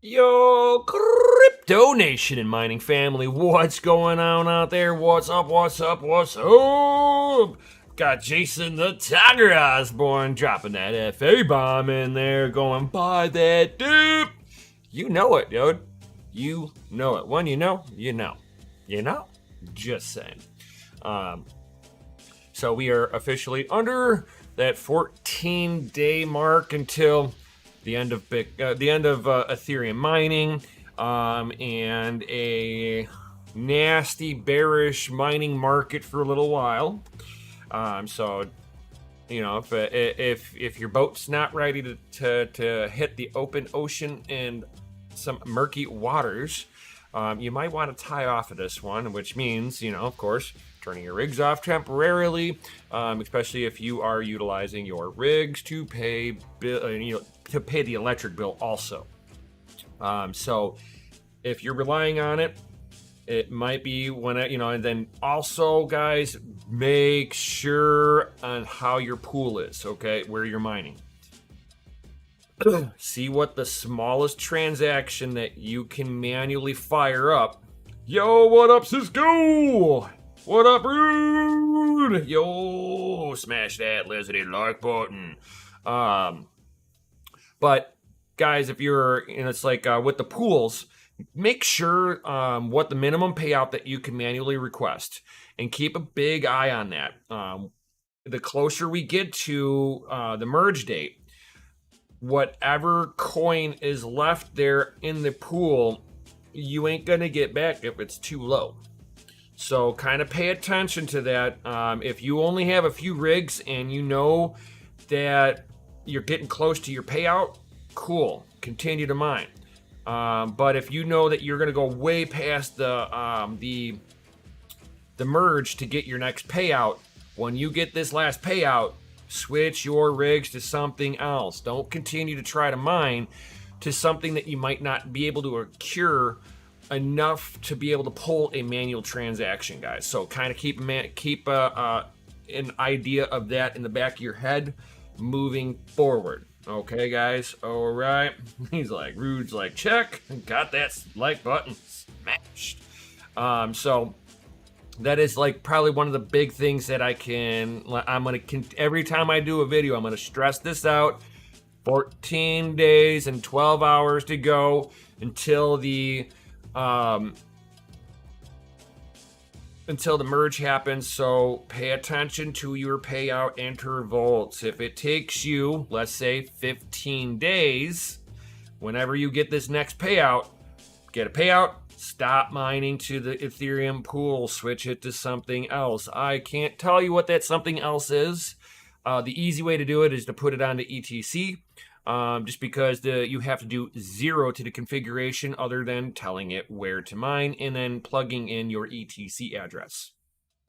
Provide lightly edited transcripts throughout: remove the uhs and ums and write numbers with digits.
Yo, Crypto Nation and mining family, what's going on out there? What's up? What's up? What's up? Got Jason the Tiger Osborne dropping that FA bomb in there, going buy that dude. You know it, dude. You know it. When you know, you know. You know? Just saying. So we are officially under that 14-day mark until the end of Ethereum mining, and a nasty bearish mining market for a little while. So you know, if your boat's not ready to hit the open ocean and some murky waters, you might want to tie off of this one, which means, of course, turning your rigs off temporarily, especially if you are utilizing your rigs to pay to pay the electric bill also. So if you're relying on it, it might be and then also, guys, make sure on how your pool is, okay, where you're mining. See what the smallest transaction that you can manually fire up. Yo, what up, Cisco? What up, Rude? Yo, smash that lizardy like button. But guys, if you're, it's like with the pools, make sure what the minimum payout that you can manually request, and keep a big eye on that. The closer we get to the merge date, whatever coin is left there in the pool, you ain't gonna get back if it's too low. So kind of pay attention to that. If you only have a few rigs and you know that you're getting close to your payout, cool, continue to mine. But if you know that you're gonna go way past the merge to get your next payout, when you get this last payout, switch your rigs to something else. Don't continue to try to mine to something that you might not be able to cure enough to be able to pull a manual transaction, guys. So kind of keep an idea of that in the back of your head moving forward. Okay, guys? All right. He's like, Rude's like, check. Got that like button smashed. So that is like probably one of the big things that every time I do a video, I'm going to stress this out. 14 days and 12 hours to go until the merge happens. So pay attention to your payout intervals. If it takes you, let's say, 15 days, whenever you get this next payout, get a payout, stop mining to the Ethereum pool, switch it to something else. I can't tell you what that something else is. The easy way to do it is to put it onto ETC, just because you have to do 0 to the configuration other than telling it where to mine and then plugging in your ETC address.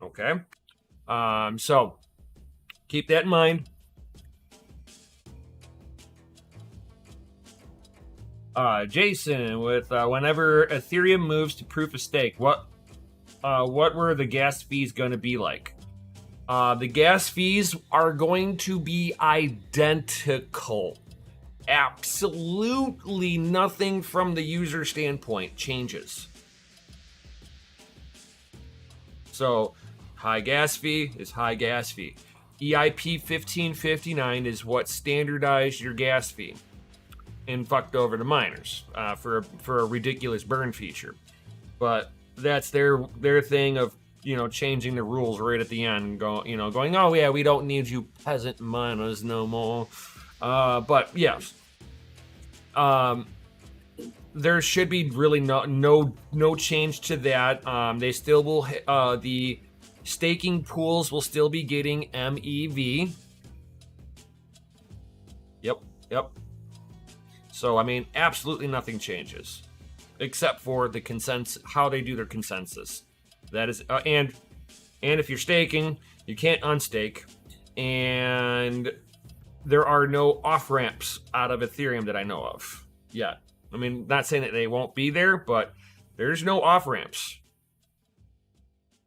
Okay? So keep that in mind. Jason, with whenever Ethereum moves to proof of stake, what were the gas fees going to be like? The gas fees are going to be identical. Absolutely nothing from the user standpoint changes. So, high gas fee is high gas fee. EIP 1559 is what standardized your gas fee and fucked over the miners for a ridiculous burn feature. But that's their thing of changing the rules right at the end, going, oh yeah, we don't need you peasant miners no more. But yes, there should be really no change to that. They still will the staking pools will still be getting MEV. Yep. So, I mean, absolutely nothing changes, except for the consensus, how they do their consensus. That is, and if you're staking, you can't unstake, and there are no off ramps out of Ethereum that I know of yet. I mean, not saying that they won't be there, but there's no off ramps.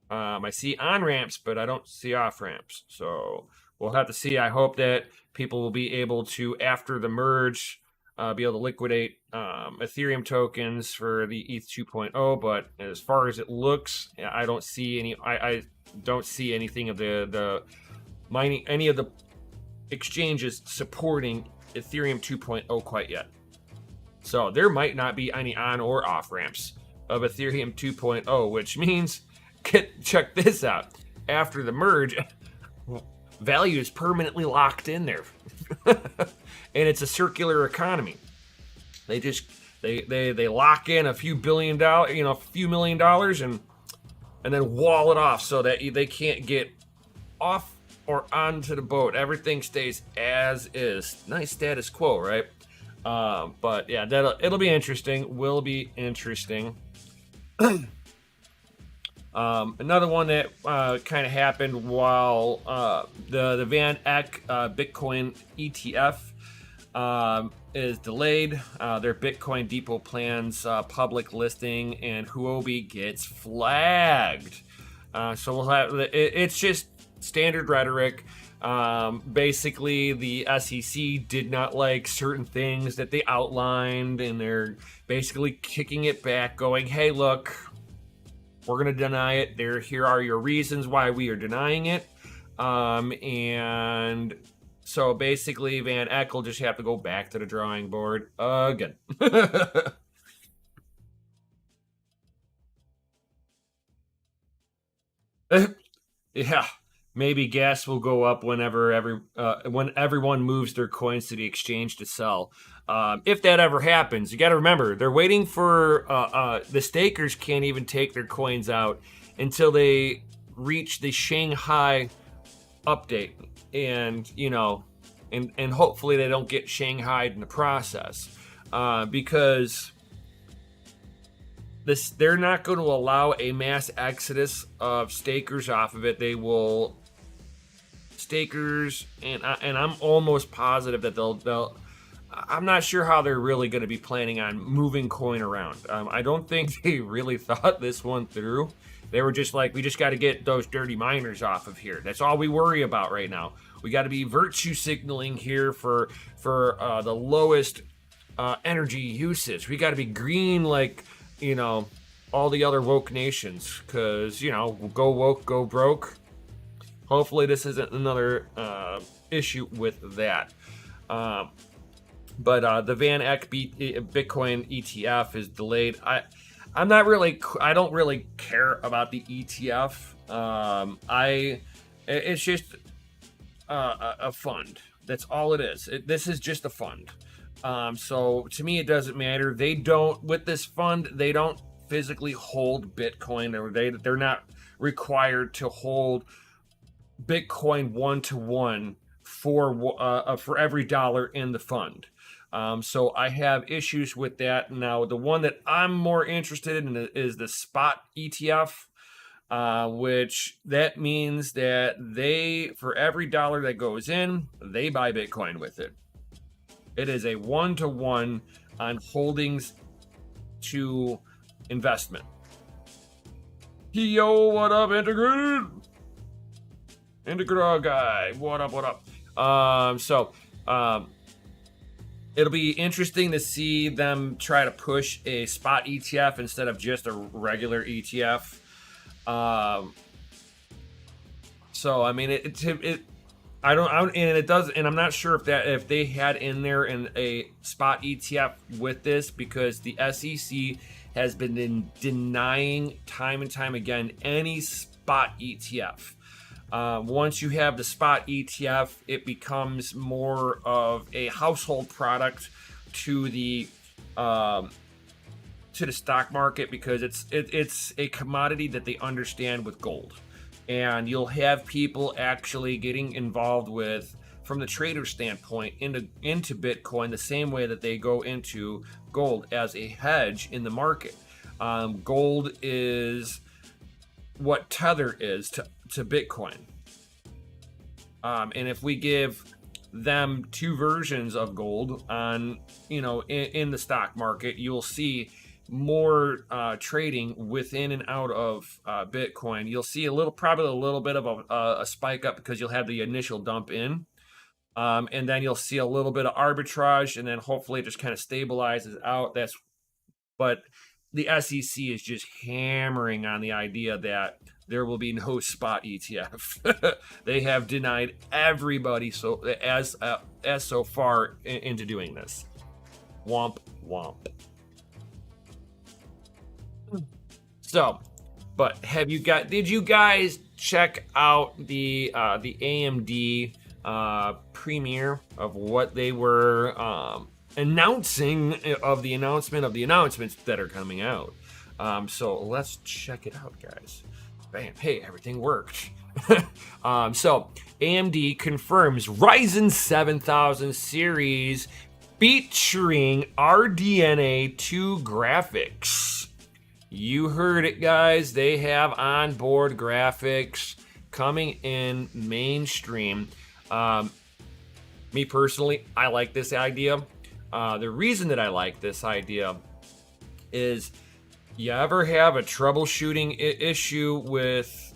I see on ramps, but I don't see off ramps. So we'll have to see. I hope that people will be able to, after the merge, be able to liquidate Ethereum tokens for the ETH 2.0. But as far as it looks, I don't see any. I don't see anything of the mining, any of the exchanges supporting Ethereum 2.0 quite yet. So there might not be any on or off ramps of Ethereum 2.0, which means, check this out. After the merge, value is permanently locked in there. And it's a circular economy. They just they lock in a few $1 billion, a few $1 million, and then wall it off so that they can't get off or onto the boat. Everything stays as is. Nice status quo, right? But yeah, it'll be interesting. Will be interesting. Another one that kind of happened while the Van Eck Bitcoin ETF is delayed. Their Bitcoin Depot plans public listing, and Huobi gets flagged. So we'll have it's just standard rhetoric. Basically, the SEC did not like certain things that they outlined, and they're basically kicking it back, going, "Hey, look, we're going to deny it. Here are your reasons why we are denying it." And so basically, Van Eck will just have to go back to the drawing board again. Yeah, maybe gas will go up whenever when everyone moves their coins to the exchange to sell. If that ever happens, you got to remember they're waiting for the stakers can't even take their coins out until they reach the Shanghai update, and and hopefully they don't get Shanghaied in the process, because they're not going to allow a mass exodus of stakers off of it. They will stakers, and I'm almost positive that they'll. I'm not sure how they're really going to be planning on moving coin around. I don't think they really thought this one through. They were just like, we just got to get those dirty miners off of here. That's all we worry about right now. We got to be virtue signaling here for the lowest energy usage. We got to be green like all the other woke nations, because go woke, go broke. Hopefully this isn't another issue with that. But the Van Eck Bitcoin ETF is delayed. I don't really care about the ETF. It's just a fund. That's all it is. This is just a fund. So to me, it doesn't matter. They don't, with this fund, they don't physically hold Bitcoin, or they're not required to hold Bitcoin 1-to-1 for every dollar in the fund. So I have issues with that. Now, the one that I'm more interested in is the spot ETF, which that means that for every dollar that goes in, they buy Bitcoin with it. It is a 1-to-1 on holdings to investment. Yo, what up, Integrated? Integrated guy, what up? It'll be interesting to see them try to push a spot ETF instead of just a regular ETF. So I mean, and I'm not sure if they had in there in a spot ETF with this, because the SEC has been denying time and time again any spot ETF. Once you have the spot ETF, it becomes more of a household product to the stock market, because it's a commodity that they understand with gold, and you'll have people actually getting involved with, from the trader standpoint, into Bitcoin the same way that they go into gold as a hedge in the market. Gold is what Tether is to Bitcoin. And if we give them two versions of gold on, in the stock market, you'll see more trading within and out of Bitcoin. You'll see probably a little bit of a spike up, because you'll have the initial dump in. And then you'll see a little bit of arbitrage, and then hopefully it just kind of stabilizes out. But the SEC is just hammering on the idea that there will be no spot ETF. They have denied everybody as so far into doing this. Womp womp. So, but did you guys check out the AMD premiere of what they were announcing, of the announcements that are coming out? So let's check it out, guys. Bam, hey, everything worked. So AMD confirms Ryzen 7000 series featuring RDNA 2 graphics. You heard it, guys. They have onboard graphics coming in mainstream. Me personally, I like this idea. The reason that I like this idea is, you ever have a troubleshooting issue with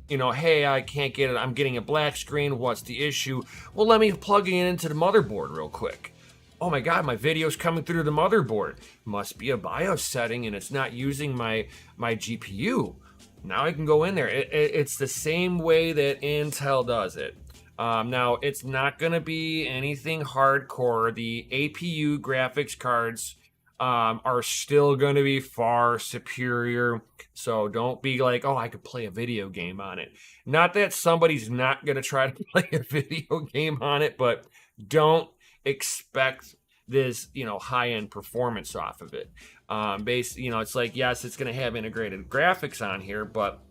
hey, I can't get it, I'm getting a black screen, what's the issue? Well, let me plug it into the motherboard real quick. Oh my god, my video's coming through the motherboard. Must be a BIOS setting and it's not using my GPU. Now I can go in there. It's the same way that Intel does it. Now, it's not going to be anything hardcore. The APU graphics cards are still going to be far superior. So don't be like, oh, I could play a video game on it. Not that somebody's not going to try to play a video game on it, but don't expect this, high-end performance off of it. It's like, yes, it's going to have integrated graphics on here, but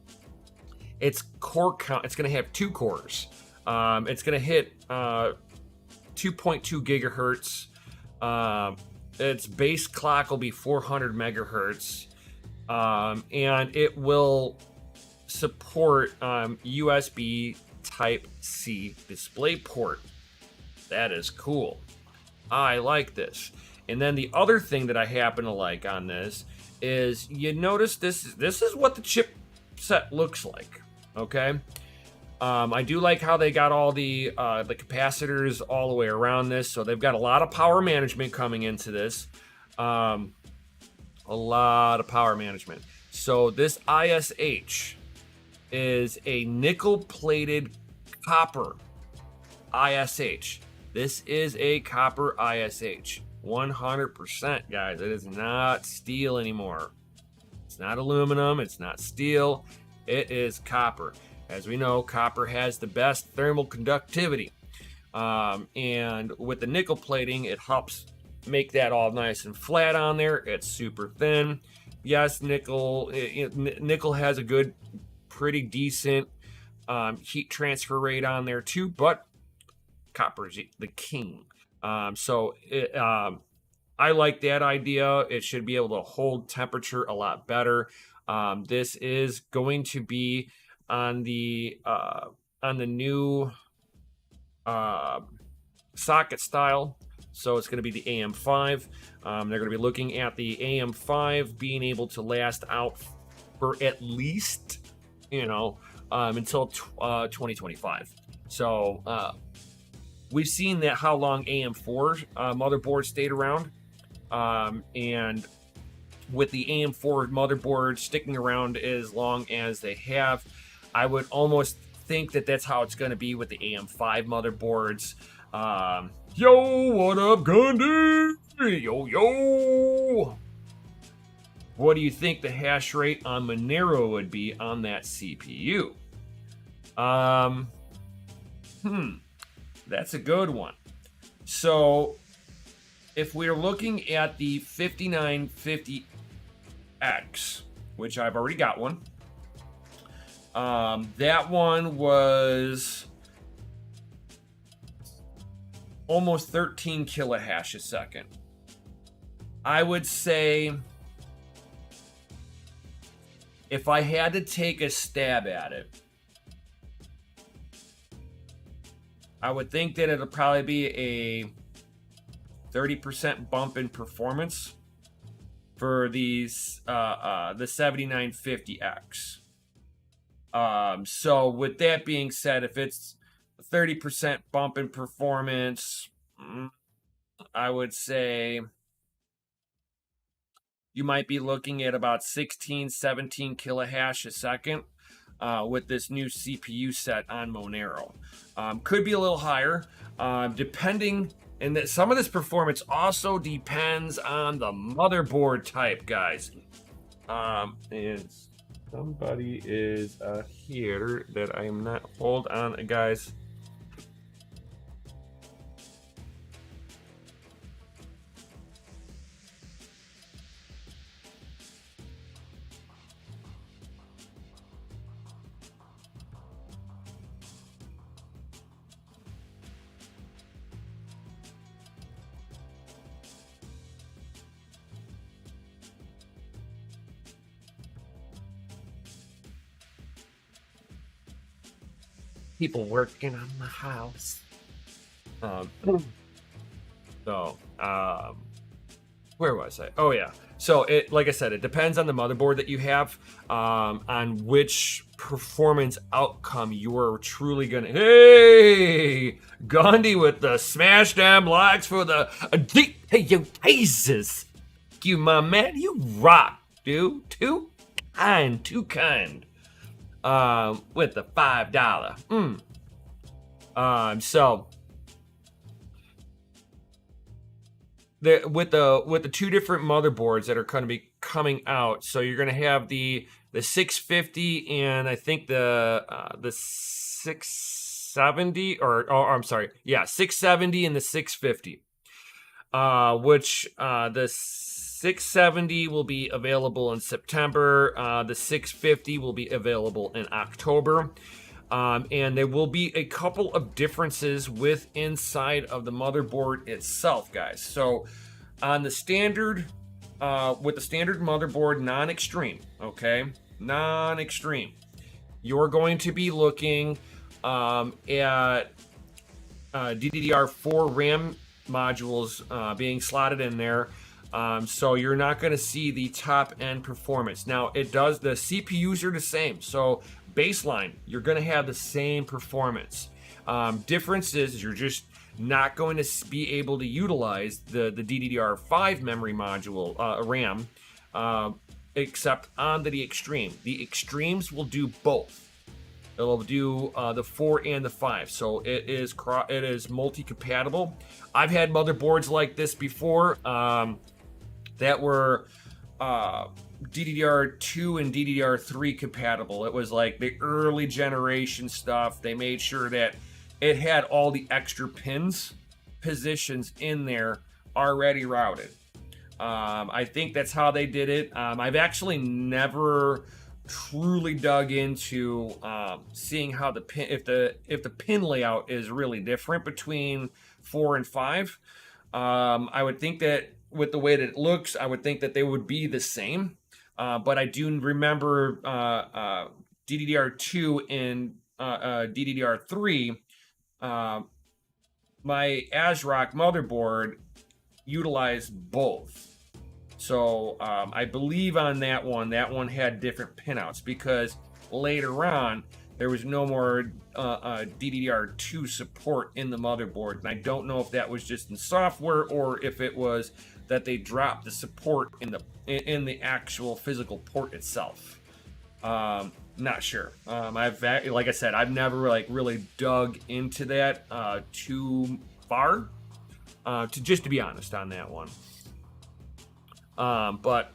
its core count, it's going to have 2 cores. It's going to hit 2.2 gigahertz. Its base clock will be 400 megahertz. And it will support USB Type-C DisplayPort. That is cool. I like this. And then the other thing that I happen to like on this is, you notice this is what the chipset looks like. Okay. I do like how they got all the capacitors all the way around this, so they've got a lot of power management coming into this. A lot of power management. So this ISH is a nickel-plated copper ISH. This is a copper ISH. 100%, guys. It is not steel anymore. It's not aluminum. It's not steel. It is copper. As we know, copper has the best thermal conductivity. And with the nickel plating, it helps make that all nice and flat on there. It's super thin. Yes, nickel has a good, pretty decent heat transfer rate on there too, but copper is the king. I like that idea. It should be able to hold temperature a lot better. This is going to be on the new socket style, so it's going to be the AM5. They're going to be looking at the AM5 being able to last out for at least until 2025. So we've seen that how long AM4 motherboards stayed around, and with the AM4 motherboard sticking around as long as they have, I would almost think that that's how it's going to be with the AM5 motherboards. Yo, what up, Gundy? Yo. What do you think the hash rate on Monero would be on that CPU? That's a good one. So, if we're looking at the 5950X, which I've already got one, that one was almost 13 kilohash a second. I would say, if I had to take a stab at it, I would think that it'll probably be a 30% bump in performance for these the 7950X. So with that being said, if it's 30% bump in performance. I would say you might be looking at about 16, 17 kilohash a second with this new CPU set on Monero. Could be a little higher, depending. And that some of this performance also depends on the motherboard type, guys. And somebody is here that I am not. Hold on, guys. People working on the house. Where was I? Oh yeah. So it, like I said, it depends on the motherboard that you have, on which performance outcome you are truly gonna. Hey, Gandhi with the smash damn likes for the hey yo Jesus. You my man, you rock, dude. Too kind. With the $5. So with the two different motherboards that are going to be coming out, so you're going to have the 650 and I think the 670 I'm sorry, yeah, 670 and the 650. Which the 670 will be available in September. The 650 will be available in October. And there will be a couple of differences with inside of the motherboard itself, guys. So on the standard, with the standard motherboard, non-extreme, okay? Non-extreme. You're going to be looking at DDR4 RAM modules being slotted in there. So you're not going to see the top end performance. Now the CPUs are the same. So baseline, you're going to have the same performance. Difference is you're just not going to be able to utilize the DDR5 memory module RAM, except on the extreme. The extremes will do both. It'll do the 4 and the 5, so it is multi-compatible. I've had motherboards like this before that were DDR2 and DDR3 compatible. It was like the early generation stuff. They made sure that it had all the extra positions in there already routed. I think that's how they did it. I've actually never truly dug into seeing how the pin, if the pin layout is really different between 4 and 5. I would think that with the way that it looks, I would think that they would be the same. But I do remember DDR2 and DDR3. My ASRock motherboard utilized both. So I believe on that one had different pinouts because later on there was no more DDR2 support in the motherboard, and I don't know if that was just in software or if it was that they dropped the support in the actual physical port itself. Not sure. Like I said, I've never really dug into that too far to be honest on that one. But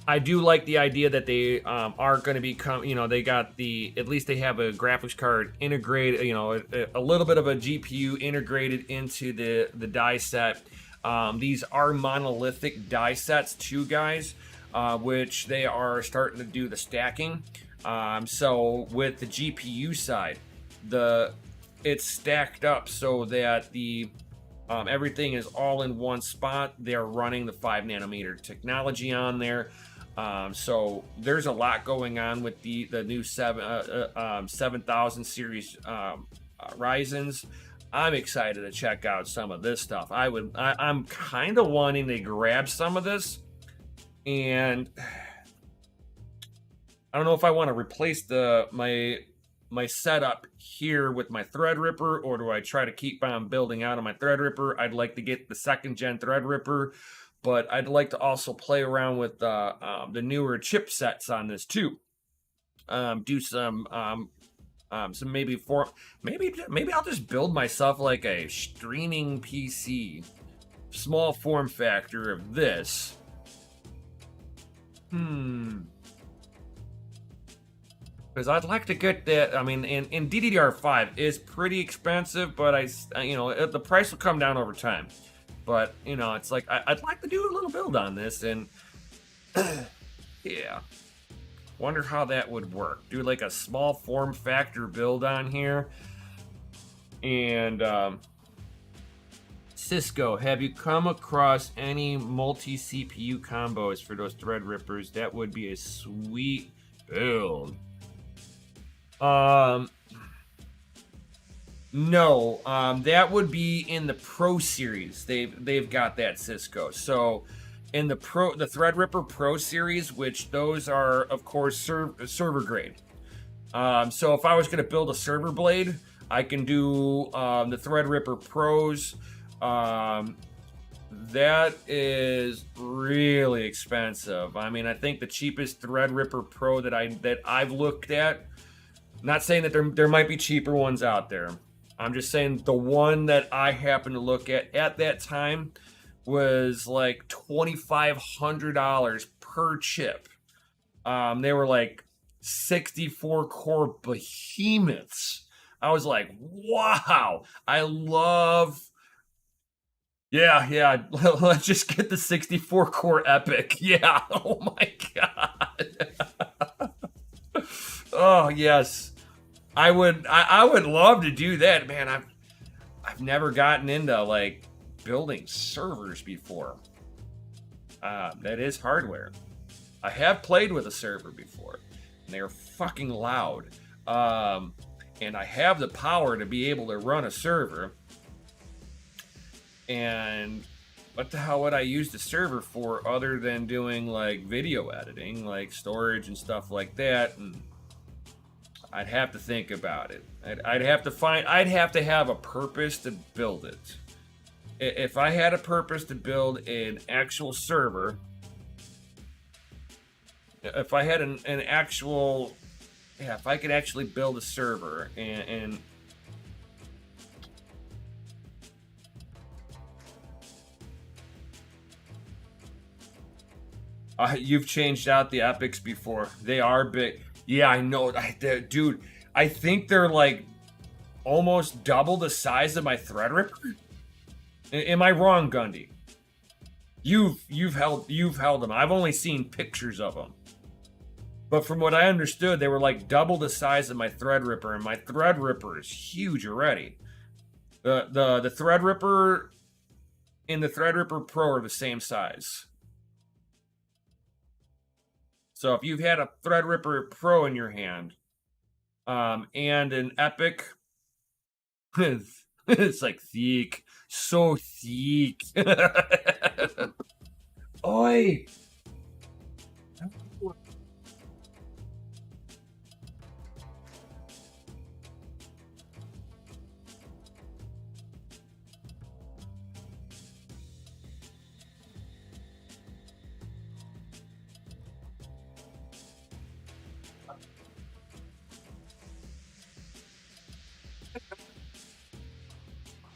I do like the idea that they are going to become, they got at least they have a graphics card integrated, a little bit of a GPU integrated into the die set. These are monolithic die sets too, guys, which they are starting to do the stacking. So with the GPU side, it's stacked up so that everything is all in one spot. They're running the 5 nanometer technology on there. So there's a lot going on with the new 7000 series Ryzens. I'm excited to check out some of this stuff. I'm kind of wanting to grab some of this, and I don't know if I want to replace my my setup here with my Threadripper, or do I try to keep on building out on my Threadripper? I'd like to get the 2nd gen Threadripper, but I'd like to also play around with the newer chipsets on this too. Do some maybe I'll just build myself like a streaming PC, small form factor of this. Because I'd like to get that. I mean, and DDR5 is pretty expensive, but the price will come down over time. But it's like I'd like to do a little build on this, and yeah, wonder how that would work. Do like a small form factor build on here, and Cisco, have you come across any multi CPU combos for those Threadrippers? That would be a sweet build. No, that would be in the Pro series. They've got that, Cisco. So in the Threadripper Pro series, which those are of course server grade. So if I was going to build a server blade, I can do the Threadripper Pros. That is really expensive. I mean, I think the cheapest Threadripper Pro that I've looked at. Not saying that there might be cheaper ones out there. I'm just saying the one that I happened to look at that time was like $2,500 per chip. They were like 64 core behemoths. I was like, wow, I love. Yeah, let's just get the 64 core Epic. Yeah, oh my God. Oh, yes. I would love to do that, man. I've never gotten into like building servers before. That is hardware. I have played with a server before, and they're fucking loud. And I have the power to be able to run a server. And what the hell would I use the server for other than doing like video editing, like storage and stuff like that? And I'd have to think about it. I'd have to have a purpose to build it. If I had a purpose to build an actual server, if I had an actual, if I could actually build a server and you've changed out the epics before. They are big. Yeah, I know. Dude, I think they're like almost double the size of my Threadripper. Am I wrong, Gundy? You've held them. I've only seen pictures of them. But from what I understood, they were like double the size of my Threadripper, and my Threadripper is huge already. The Threadripper and the Threadripper Pro are the same size. So if you've had a Threadripper Pro in your hand, and an Epic, it's like thick, so thick. Oi!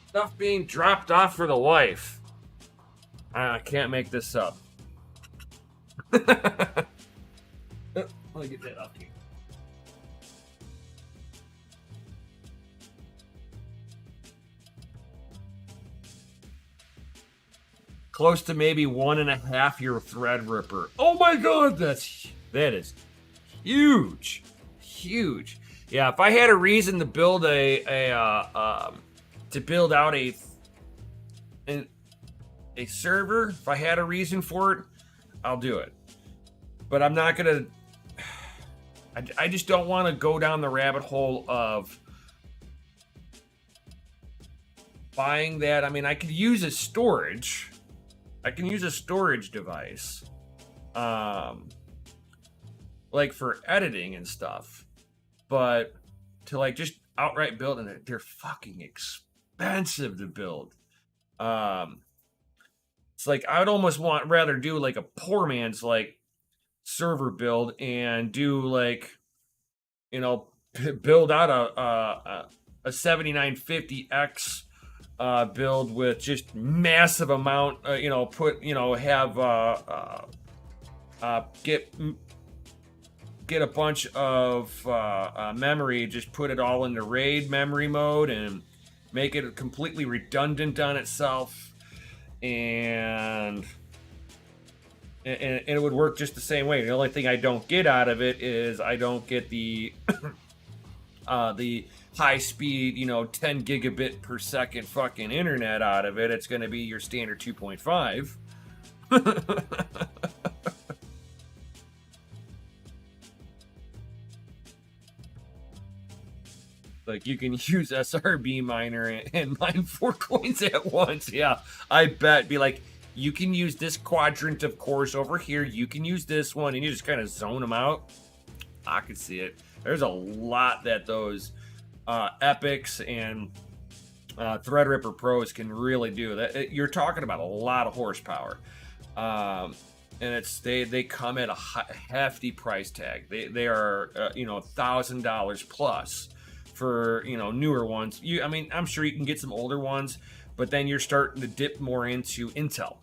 Stuff being dropped off for the wife. I can't make this up. Let me get that up here. Close to maybe 1.5 year Threadripper. Oh my God, that is huge, huge. Yeah, if I had a reason to build to build out a server, if I had a reason for it, I'll do it. But I'm not gonna. I just don't want to go down the rabbit hole of buying that. I mean, I could use a storage. I can use a storage device, like for editing and stuff. But to like just outright build, and they're fucking expensive to build. It's like I would almost rather do like a poor man's like server build and do like, you know, build out a 7950X build with just massive amount, you know, have get a bunch of memory, just put it all into RAID memory mode and make it completely redundant on itself, and it would work just the same way. The only thing I don't get out of it is I don't get the the high speed, you know, 10 gigabit per second fucking internet out of it. It's going to be your standard 2.5. Like you can use SRB miner and mine 4 coins at once. Yeah, I bet. Be like, you can use this quadrant of course over here. You can use this one, and you just kind of zone them out. I could see it. There's a lot that those epics and Threadripper Pros can really do. That you're talking about a lot of horsepower, and they come at a hefty price tag. They are you know, $1,000 plus for, you know, newer ones. I mean, I'm sure you can get some older ones, but then you're starting to dip more into Intel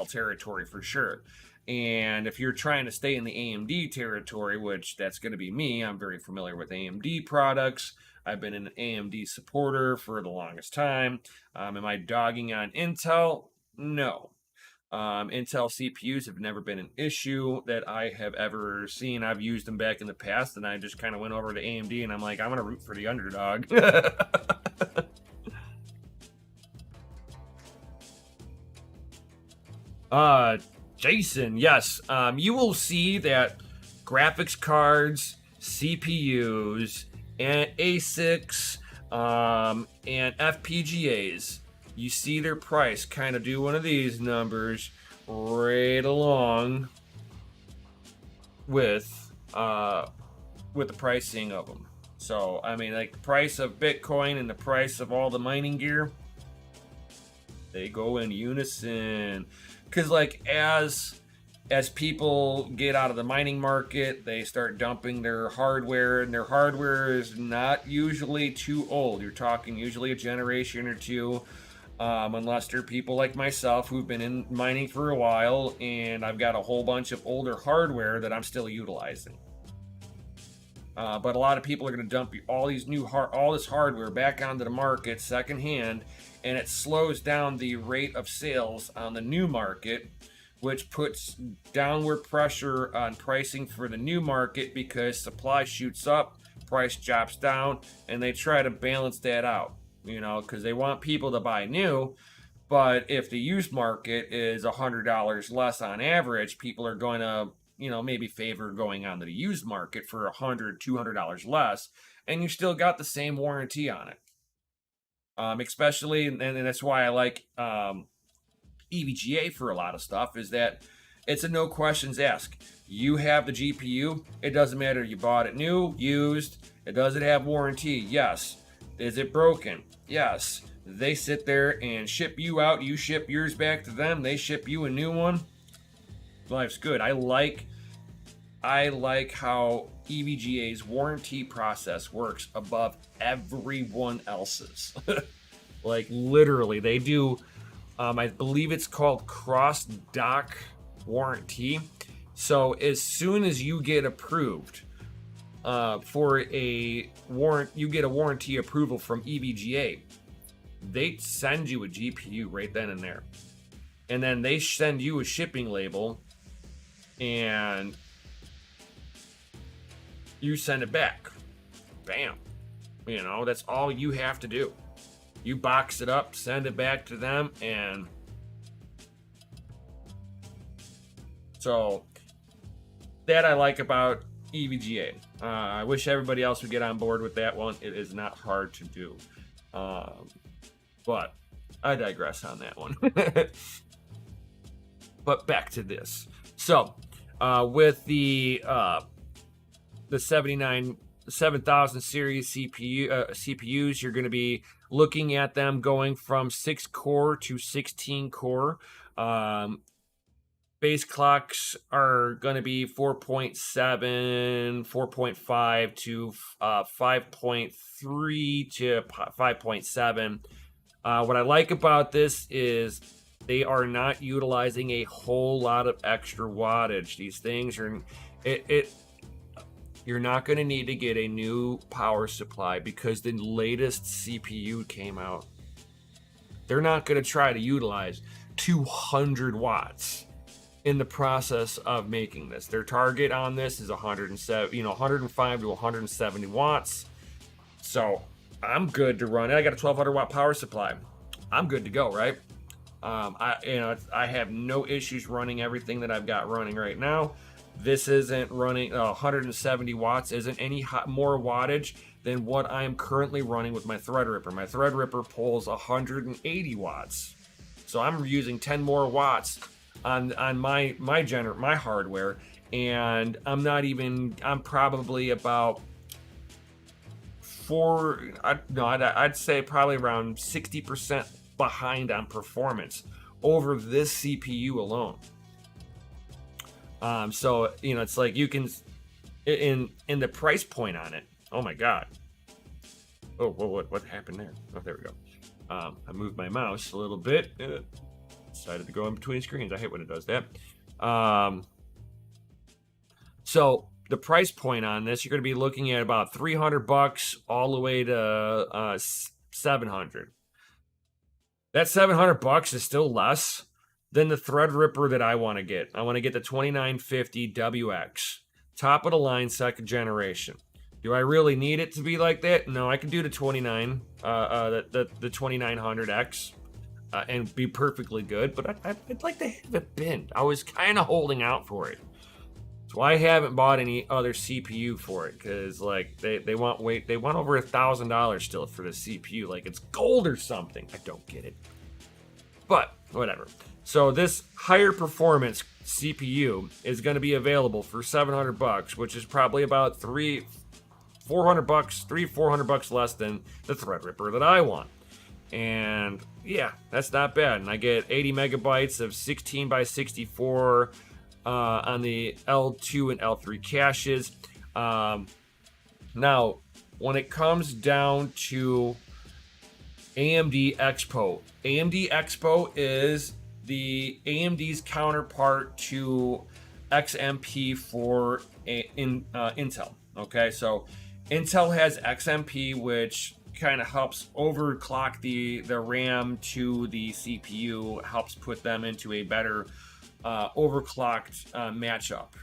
territory for sure. And if you're trying to stay in the AMD territory, which that's going to be me, I'm very familiar with AMD products. I've been an AMD supporter for the longest time. Am I dogging on Intel? No. Intel CPUs have never been an issue that I have ever seen. I've used them back in the past, and I just kind of went over to AMD, and I'm like, I'm going to root for the underdog. Jason, yes. You will see that graphics cards, CPUs, and ASICs, and FPGAs, you see their price kind of do one of these numbers right along with the pricing of them. So I mean, like the price of Bitcoin and the price of all the mining gear, they go in unison. Because like as people get out of the mining market, they start dumping their hardware, and their hardware is not usually too old. You're talking usually a generation or two. Unless they're people like myself who've been in mining for a while, and I've got a whole bunch of older hardware that I'm still utilizing. But a lot of people are going to dump all this hardware back onto the market secondhand, and it slows down the rate of sales on the new market, which puts downward pressure on pricing for the new market because supply shoots up, price drops down, and they try to balance that out. You know, because they want people to buy new, but if the used market is $100 less on average, people are going to, you know, maybe favor going on to the used market for $100, $200 less, and you still got the same warranty on it. Especially, and that's why I like EVGA for a lot of stuff, is that it's a no questions asked. You have the GPU, it doesn't matter you bought it new, used, does it have warranty? Yes. Is it broken? Yes. They sit there and ship you out. You ship yours back to them. They ship you a new one. Life's good. I like how EVGA's warranty process works above everyone else's. Like literally, they do. I believe it's called cross dock warranty. So as soon as you get approved for a warrant, you get a warranty approval from EVGA, they send you a GPU right then and there, and then they send you a shipping label, and you send it back. Bam. You know, that's all you have to do. You box it up, send it back to them, and so that I like about EVGA. I wish everybody else would get on board with that one. It is not hard to do. But I digress on that one. But back to this. So, with the 79 7000 series CPUs, you're going to be looking at them going from 6 core to 16 core. Base clocks are going to be 4.7, 4.5 to 5.3 to 5.7. What I like about this is they are not utilizing a whole lot of extra wattage. These things are, you're not going to need to get a new power supply because the latest CPU came out. They're not going to try to utilize 200 watts in the process of making this. Their target on this is 105 to 170 watts. So I'm good to run it. I got a 1200 watt power supply. I'm good to go, right? I have no issues running everything that I've got running right now. This isn't running 170 watts, isn't any more wattage than what I am currently running with my Threadripper. My Threadripper pulls 180 watts. So I'm using 10 more watts on my hardware, and I'm probably about I'd say probably around 60% behind on performance over this CPU alone. So it's like you can in the price point on it. Oh my god. Oh, what happened there? Oh, there we go. I moved my mouse a little bit. Decided to go in between screens. I hate when it does that. So the price point on this, you're going to be looking at about $300 all the way to $700. That $700 is still less than the Threadripper that I want to get. I want to get the 2950 WX, top of the line, second generation. Do I really need it to be like that? No, I can do the the 2900X and be perfectly good, but I'd like to have it binned. I was kind of holding out for it. So I haven't bought any other CPU for it because like they want over $1,000 still for the CPU, like it's gold or something. I don't get it, but whatever. So this higher performance CPU is going to be available for $700, which is probably about $400 less than the Threadripper that I want. And yeah, that's not bad. And I get 80 megabytes of 16 by 64 on the L2 and L3 caches. Now, when it comes down to AMD Expo, AMD Expo is the AMD's counterpart to XMP for Intel. Okay, so Intel has XMP, which kind of helps overclock the RAM to the CPU, helps put them into a better overclocked matchup.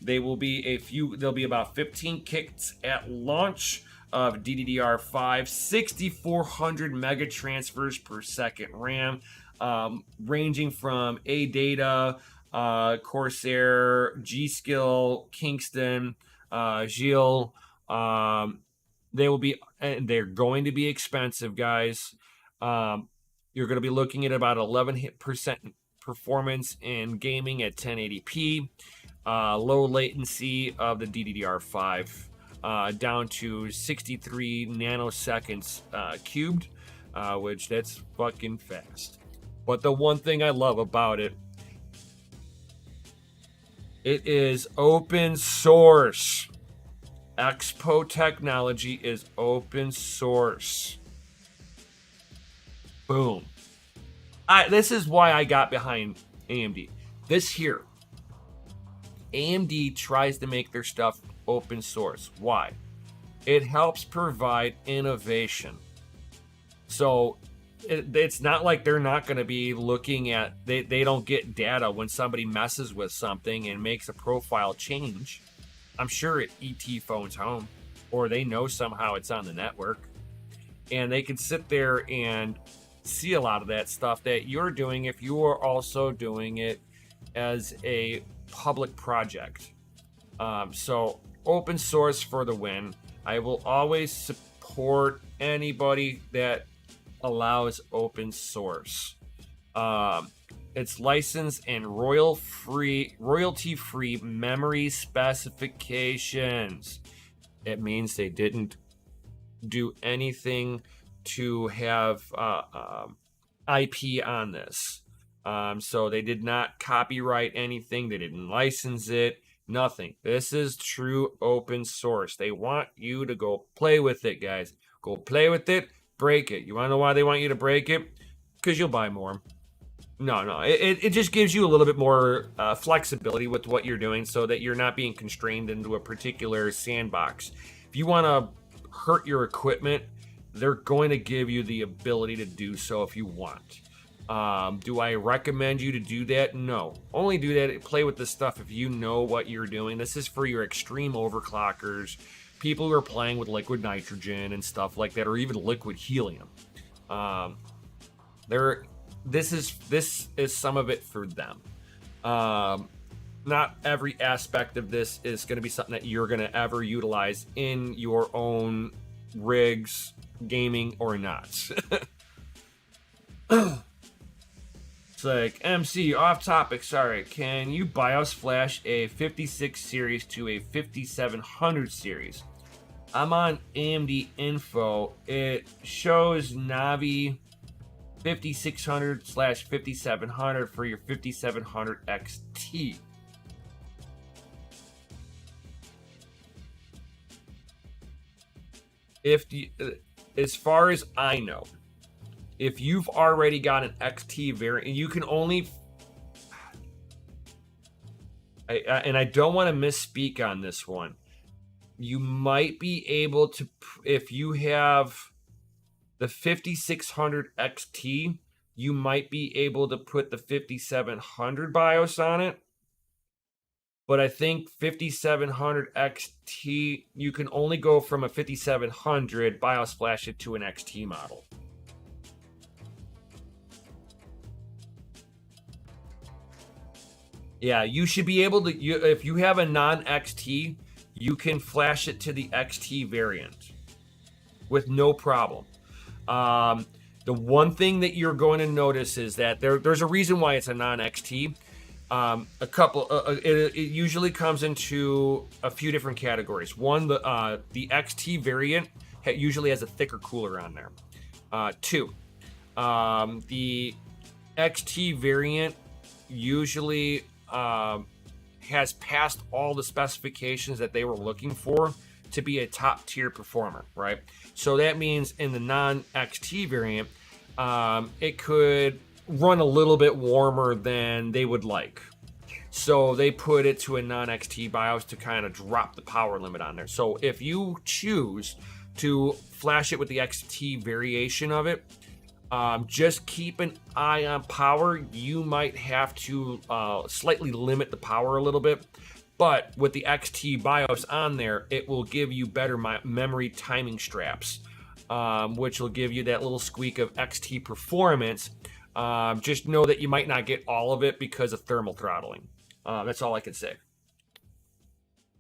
There'll be about 15 kits at launch of DDR5, 6400 mega transfers per second RAM, ranging from ADATA, Corsair, G.Skill, Kingston, Gilles. They're going to be expensive, guys. You're going to be looking at about 11% performance in gaming at 1080p, low latency of the DDR5, down to 63 nanoseconds cubed, which that's fucking fast. But the one thing I love about it is open source. Expo technology is open source. Boom. This is why I got behind AMD. This here. AMD tries to make their stuff open source. Why? It helps provide innovation. So it's not like they're not going to be looking at, they don't get data when somebody messes with something and makes a profile change. I'm sure ET phones home, or they know somehow it's on the network, and they can sit there and see a lot of that stuff that you're doing if you are also doing it as a public project. So open source for the win. I will always support anybody that allows open source. It's licensed and royalty-free memory specifications. It means they didn't do anything to have IP on this. So they did not copyright anything. They didn't license it. Nothing. This is true open source. They want you to go play with it, guys. Go play with it. Break it. You want to know why they want you to break it? Because you'll buy more. No. It just gives you a little bit more flexibility with what you're doing so that you're not being constrained into a particular sandbox. If you want to hurt your equipment, they're going to give you the ability to do so if you want. Do I recommend you to do that? No. Only do that, play with this stuff if you know what you're doing. This is for your extreme overclockers, people who are playing with liquid nitrogen and stuff like that, or even liquid helium. This is some of it for them. Not every aspect of this is going to be something that you're going to ever utilize in your own rigs, gaming or not. It's like, MC, off topic, sorry. Can you BIOS flash a 56 series to a 5700 series? I'm on AMD Info. It shows Navi 5600/5700 for your 5700 XT. As far as I know, if you've already got an XT variant, you can only, and I don't want to misspeak on this one, you might be able to, if you have the 5600 XT, you might be able to put the 5700 BIOS on it. But I think 5700 XT, you can only go from a 5700 BIOS flash it to an XT model. Yeah, you should be able to, if you have a non-XT, you can flash it to the XT variant with no problem. The one thing that you're going to notice is that there's a reason why it's a non-XT. It usually comes into a few different categories. One, the XT variant usually has a thicker cooler on there. Two, the XT variant usually has passed all the specifications that they were looking for to be a top tier performer, right? So that means in the non-XT variant, it could run a little bit warmer than they would like. So they put it to a non-XT BIOS to kind of drop the power limit on there. So if you choose to flash it with the XT variation of it, just keep an eye on power. You might have to slightly limit the power a little bit, but with the XT BIOS on there, it will give you better memory timing straps, which will give you that little squeak of XT performance. Just know that you might not get all of it because of thermal throttling. That's all I can say.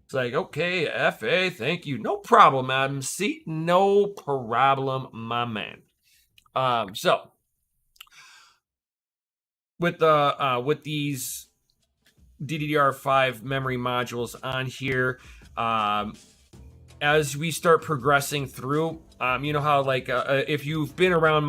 It's like, okay, FA, thank you. No problem, MC. No problem, my man. So with these DDR5 memory modules on here, as we start progressing through, you know how like if you've been around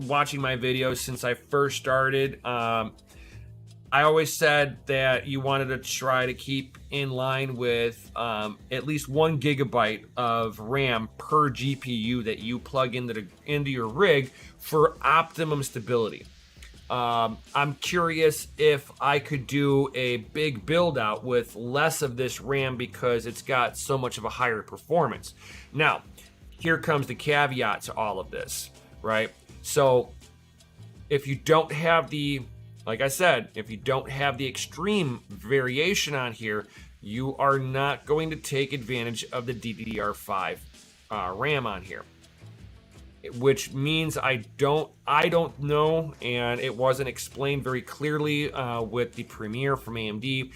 watching my videos since I first started, I always said that you wanted to try to keep in line with at least 1 gigabyte of RAM per GPU that you plug into your rig for optimum stability. I'm curious if I could do a big build out with less of this RAM because it's got so much of a higher performance. Now, here comes the caveat to all of this, right? So if you don't have like I said, if you don't have the extreme variation on here, you are not going to take advantage of the DDR5 RAM on here. Which means I don't know, and it wasn't explained very clearly with the Premiere from AMD,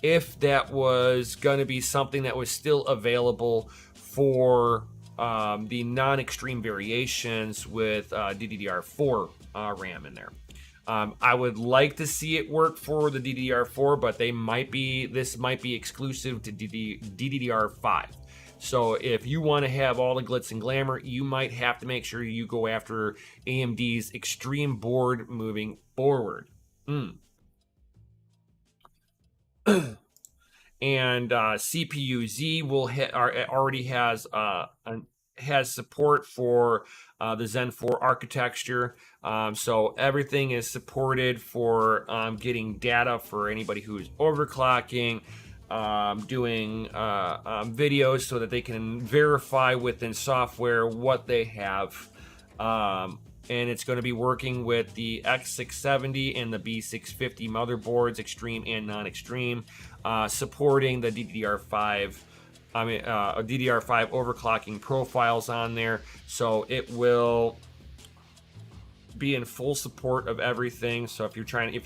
if that was going to be something that was still available for the non-extreme variations with DDR4 RAM in there. I would like to see it work for the DDR4, but this might be exclusive to DDR5. So if you want to have all the glitz and glamour, you might have to make sure you go after AMD's Extreme board moving forward. And CPU-Z already has support for the Zen 4 architecture. So everything is supported for getting data for anybody who's overclocking, doing videos so that they can verify within software what they have. And it's going to be working with the X670 and the B650 motherboards, extreme and non-extreme, supporting the DDR5 overclocking profiles on there. So it will be in full support of everything. So if you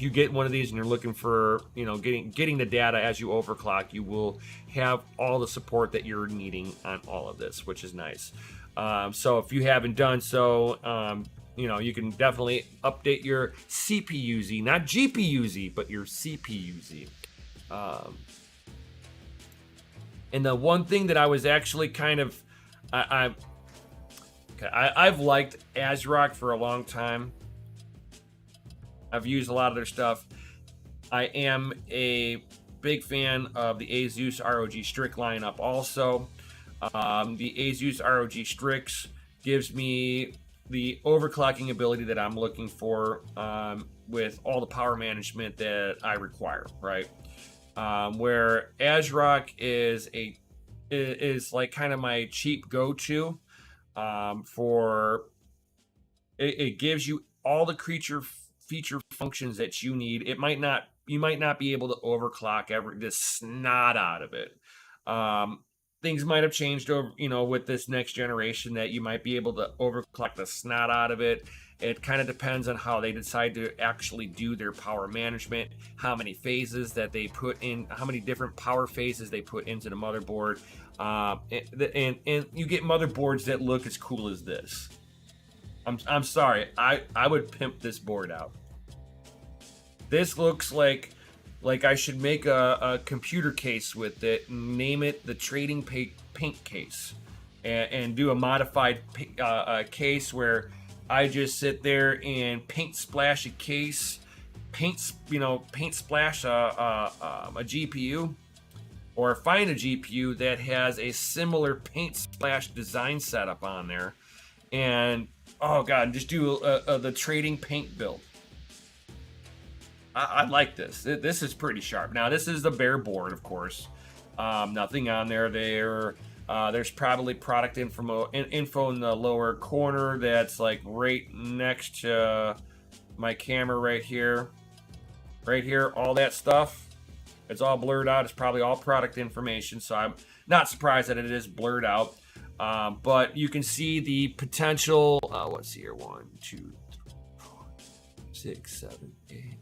get one of these and you're looking for, getting the data as you overclock, you will have all the support that you're needing on all of this, which is nice. So if you haven't done so, you can definitely update your CPU-Z, not GPU-Z, but your CPU-Z. And the one thing that I was actually kind of, I've liked ASRock for a long time. I've used a lot of their stuff. I am a big fan of the ASUS ROG Strix lineup also. The ASUS ROG Strix gives me the overclocking ability that I'm looking for with all the power management that I require, right? Where ASRock is like kind of my cheap go-to for it gives you all the feature functions that you need. You might not be able to overclock the snot out of it. Things might have changed over, with this next generation, that you might be able to overclock the snot out of it. It kind of depends on how they decide to actually do their power management, how many phases that they put in, how many different power phases they put into the motherboard. And you get motherboards that look as cool as this. I'm sorry, I would pimp this board out. This looks like I should make a computer case with it and name it the Trading Paint Case, and do a modified case where I just sit there and paint splash a case, paint splash a GPU, or find a GPU that has a similar paint splash design setup on there, and just do the trading paint build. I like this. This is pretty sharp. Now, this is the bare board, of course. Nothing on there. There's probably product info in the lower corner that's like right next to my camera right here. Right here, all that stuff. It's all blurred out. It's probably all product information, so I'm not surprised that it is blurred out. But you can see the potential. Let's see here. 1, 2, 3, 4, 6, 7, 8.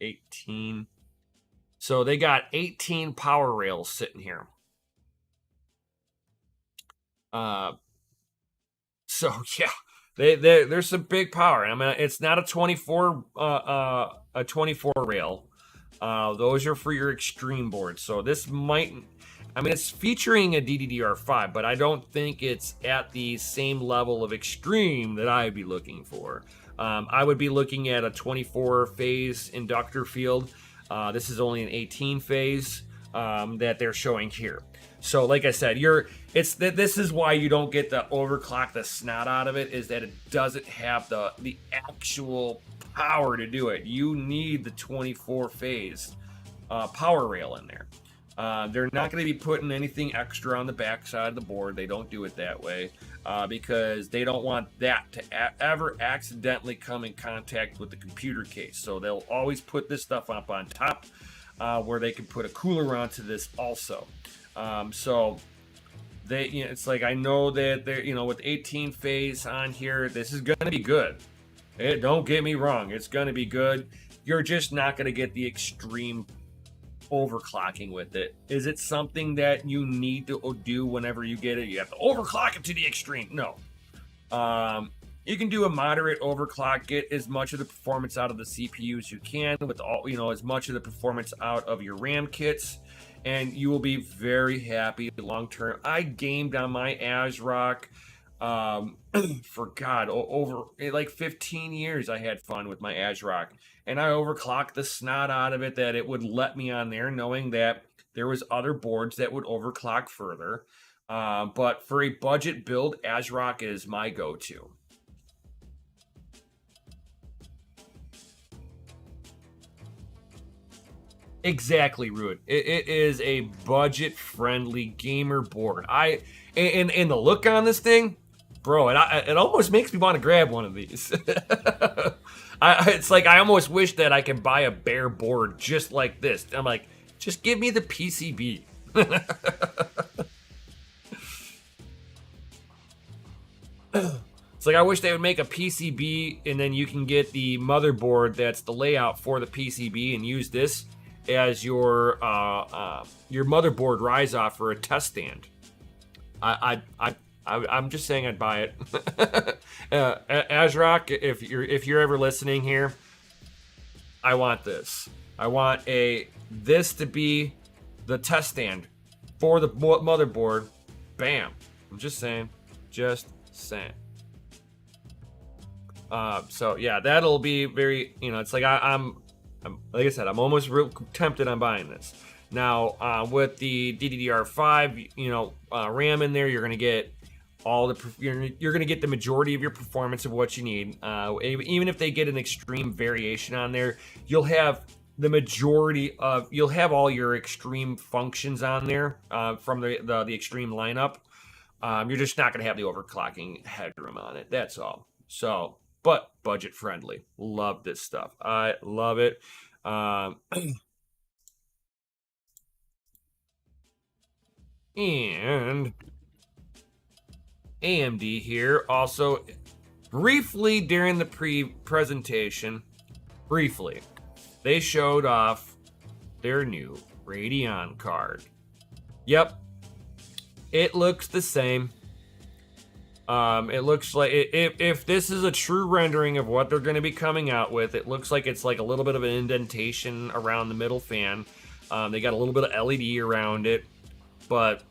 18. So they got 18 power rails sitting here. So yeah, there's some big power. I mean, it's not a 24 rail. Those are for your extreme boards. So this it's featuring a DDR5, but I don't think it's at the same level of extreme that I'd be looking for. I would be looking at a 24-phase inductor field. This is only an 18-phase that they're showing here. So, like I said, this is why you don't get the overclock the snot out of it, is that it doesn't have the actual power to do it. You need the 24-phase power rail in there. They're not going to be putting anything extra on the back side of the board. They don't do it that way because they don't want that to ever accidentally come in contact with the computer case. So they'll always put this stuff up on top where they can put a cooler onto this also. So it's like, I know that they're, with 18 phase on here, this is going to be good. Don't get me wrong. It's going to be good. You're just not going to get the extreme overclocking with it. Is it something that you need to do whenever you get it? You have to overclock it to the extreme. No. You can do a moderate overclock, get as much of the performance out of the CPU as you can with all, as much of the performance out of your RAM kits, and you will be very happy long term. I gamed on my ASRock for God, over like 15 years. I had fun with my ASRock, and I overclocked the snot out of it that it would let me on there, knowing that there was other boards that would overclock further. But for a budget build, ASRock is my go-to. Exactly, Rude. It is a budget-friendly gamer board. And the look on this thing, bro, it almost makes me want to grab one of these. It's like I almost wish that I could buy a bare board just like this. I'm like, just give me the PCB. It's like I wish they would make a PCB and then you can get the motherboard that's the layout for the PCB and use this as your motherboard rise off for a test stand. I'm just saying I'd buy it. ASRock, if you're ever listening here, I want this. I want this to be the test stand for the motherboard. Bam. I'm just saying. Just saying. So yeah, that'll be very. It's like I'm like I said, I'm almost real tempted on buying this. Now, with the DDR5, RAM in there, you're gonna get you're gonna get the majority of your performance of what you need. Even if they get an extreme variation on there, you'll have you'll have all your extreme functions on there from the extreme lineup. You're just not gonna have the overclocking headroom on it. That's all. So. But budget friendly. Love this stuff. I love it. And AMD here also briefly during the presentation, they showed off their new Radeon card. Yep, it looks the same. It looks like if this is a true rendering of what they're going to be coming out with, it looks like it's like a little bit of an indentation around the middle fan. They got a little bit of LED around it, but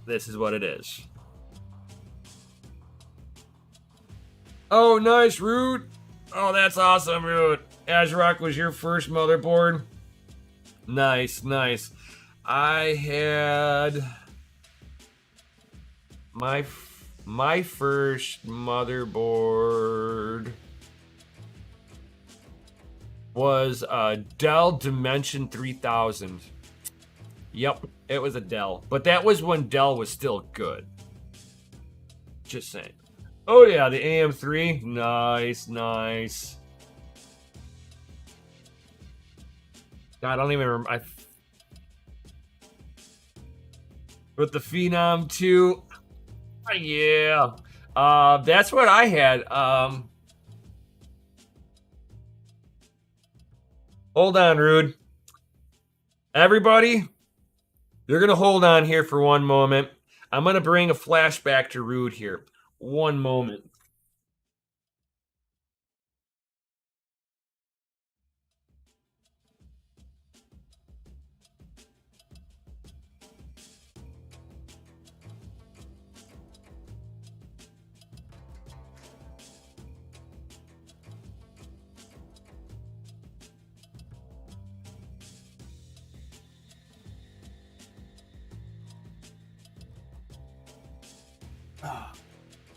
this is what it is. Oh, nice, Root. Oh, that's awesome, Root. ASRock was your first motherboard. Nice. I had my first motherboard was a Dell Dimension 3000. Yep, it was a Dell. But that was when Dell was still good. Just saying. Oh yeah, the AM3. Nice. God, I don't even remember. With the Phenom 2. Yeah, that's what I had. Hold on, Rude. Everybody, you're gonna hold on here for one moment. I'm gonna bring a flashback to Rude here. One moment.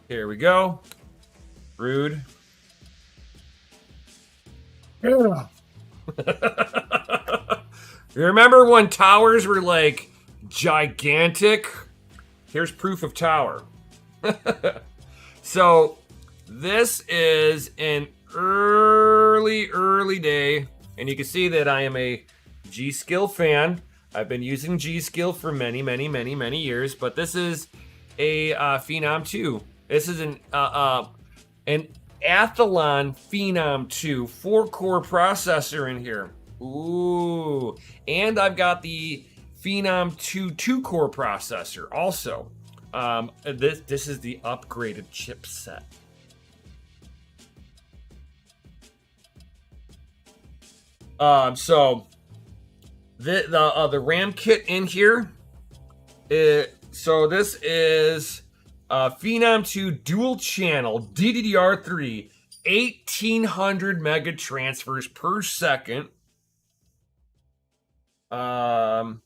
Here we go. Rude. You remember when towers were like gigantic? Here's proof of tower. So this is an early day, and you can see that I am a G.Skill fan. I've been using G.Skill for many years, but this is a Phenom 2. This is an Athlon Phenom 2 4-core processor in here. Ooh, and I've got the Phenom 2 2-core processor also. This is the upgraded chipset. So the RAM kit in here. So this is Phenom 2 dual channel DDR3 1800 mega transfers per second. 2.6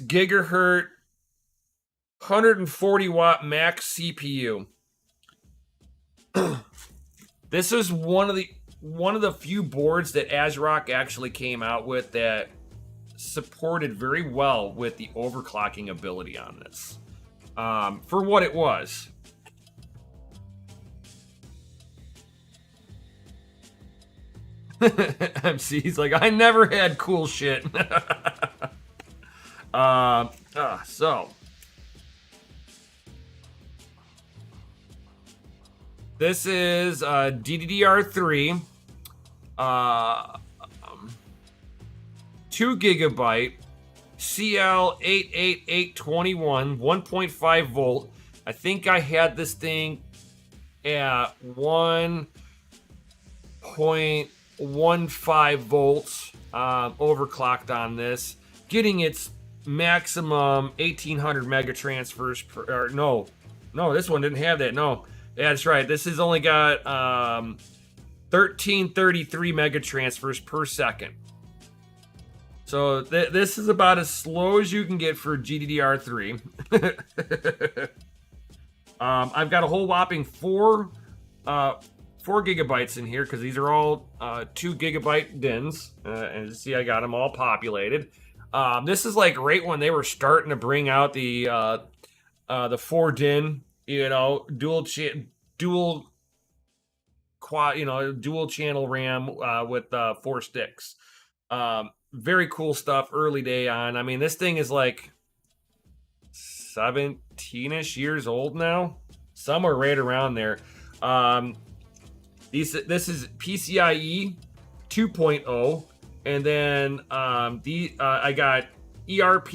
gigahertz 140 watt max CPU. This is one of the few boards that ASRock actually came out with that supported very well with the overclocking ability on this. For what it was. MC's like, I never had cool shit. So this is DDR3, 2 gigabyte, CL88821, 1.5 volt. I think I had this thing at 1.15 volts, overclocked on this, getting its maximum 1800 mega transfers per, or no, this one didn't have that. No, yeah, that's right. This has only got 1333 mega transfers per second. So this is about as slow as you can get for GDDR3. I've got a whole whopping 4 gigabytes in here because these are all 2 gigabyte DINs. And you see, I got them all populated. This is like right when they were starting to bring out the 4 DIN, dual channel RAM with 4 sticks. Very cool stuff early day on. I mean, this thing is like 17-ish years old now, somewhere right around there. This is PCIe 2.0, and then I got ERP,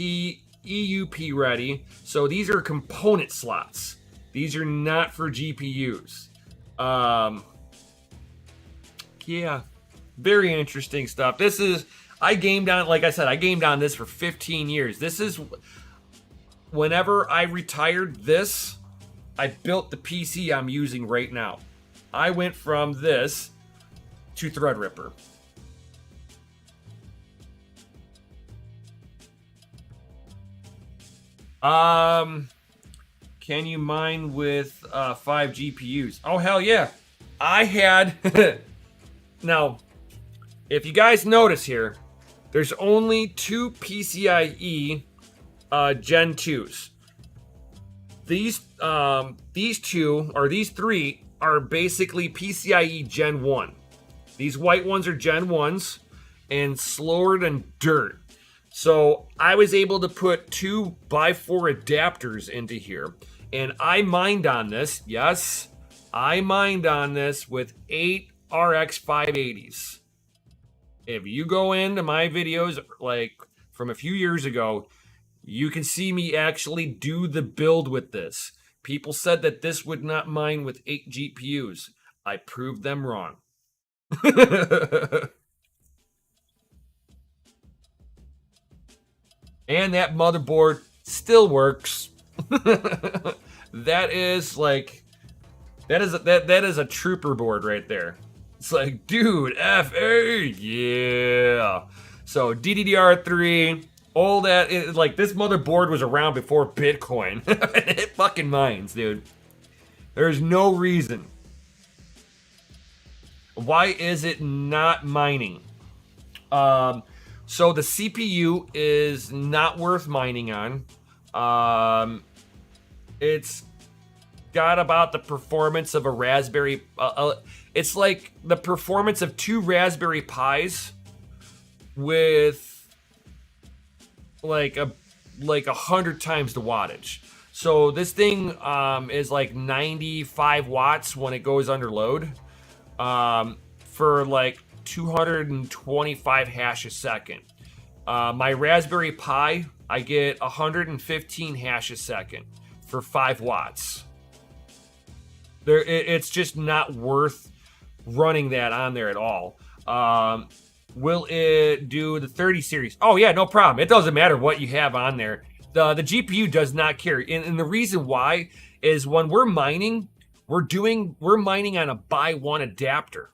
EUP ready. So these are component slots. These are not for GPUs. Yeah, very interesting stuff. I gamed on, like I said, I gamed on this for 15 years. This is, whenever I retired this, I built the PC I'm using right now. I went from this to Threadripper. Can you mine with 5 GPUs? Oh, hell yeah. I had... Now, if you guys notice here, there's only 2 PCIe Gen 2s. These 2, or these 3, are basically PCIe Gen 1. These white ones are Gen 1s and slower than dirt. So I was able to put 2 x4 adapters into here. And I mined on this, yes, I mined on this with 8 RX 580s. If you go into my videos, like from a few years ago, you can see me actually do the build with this. People said that this would not mine with 8 GPUs. I proved them wrong. And that motherboard still works. That is a trooper board right there. It's like, dude, FA, yeah. So DDR3, all that, like this motherboard was around before Bitcoin. It fucking mines, dude. There's no reason. Why is it not mining? So the CPU is not worth mining on. It's got about the performance of a Raspberry. It's like the performance of 2 Raspberry Pis with like 100 times the wattage. So this thing is like 95 watts when it goes under load, for like 225 hash a second. My Raspberry Pi, I get 115 hash a second for 5 watts. It's just not worth running that on there at all. Um, will it do the 30 series? Oh yeah, no problem. It doesn't matter what you have on there. The GPU does not care, and the reason why is when we're mining, we're mining on a buy one adapter.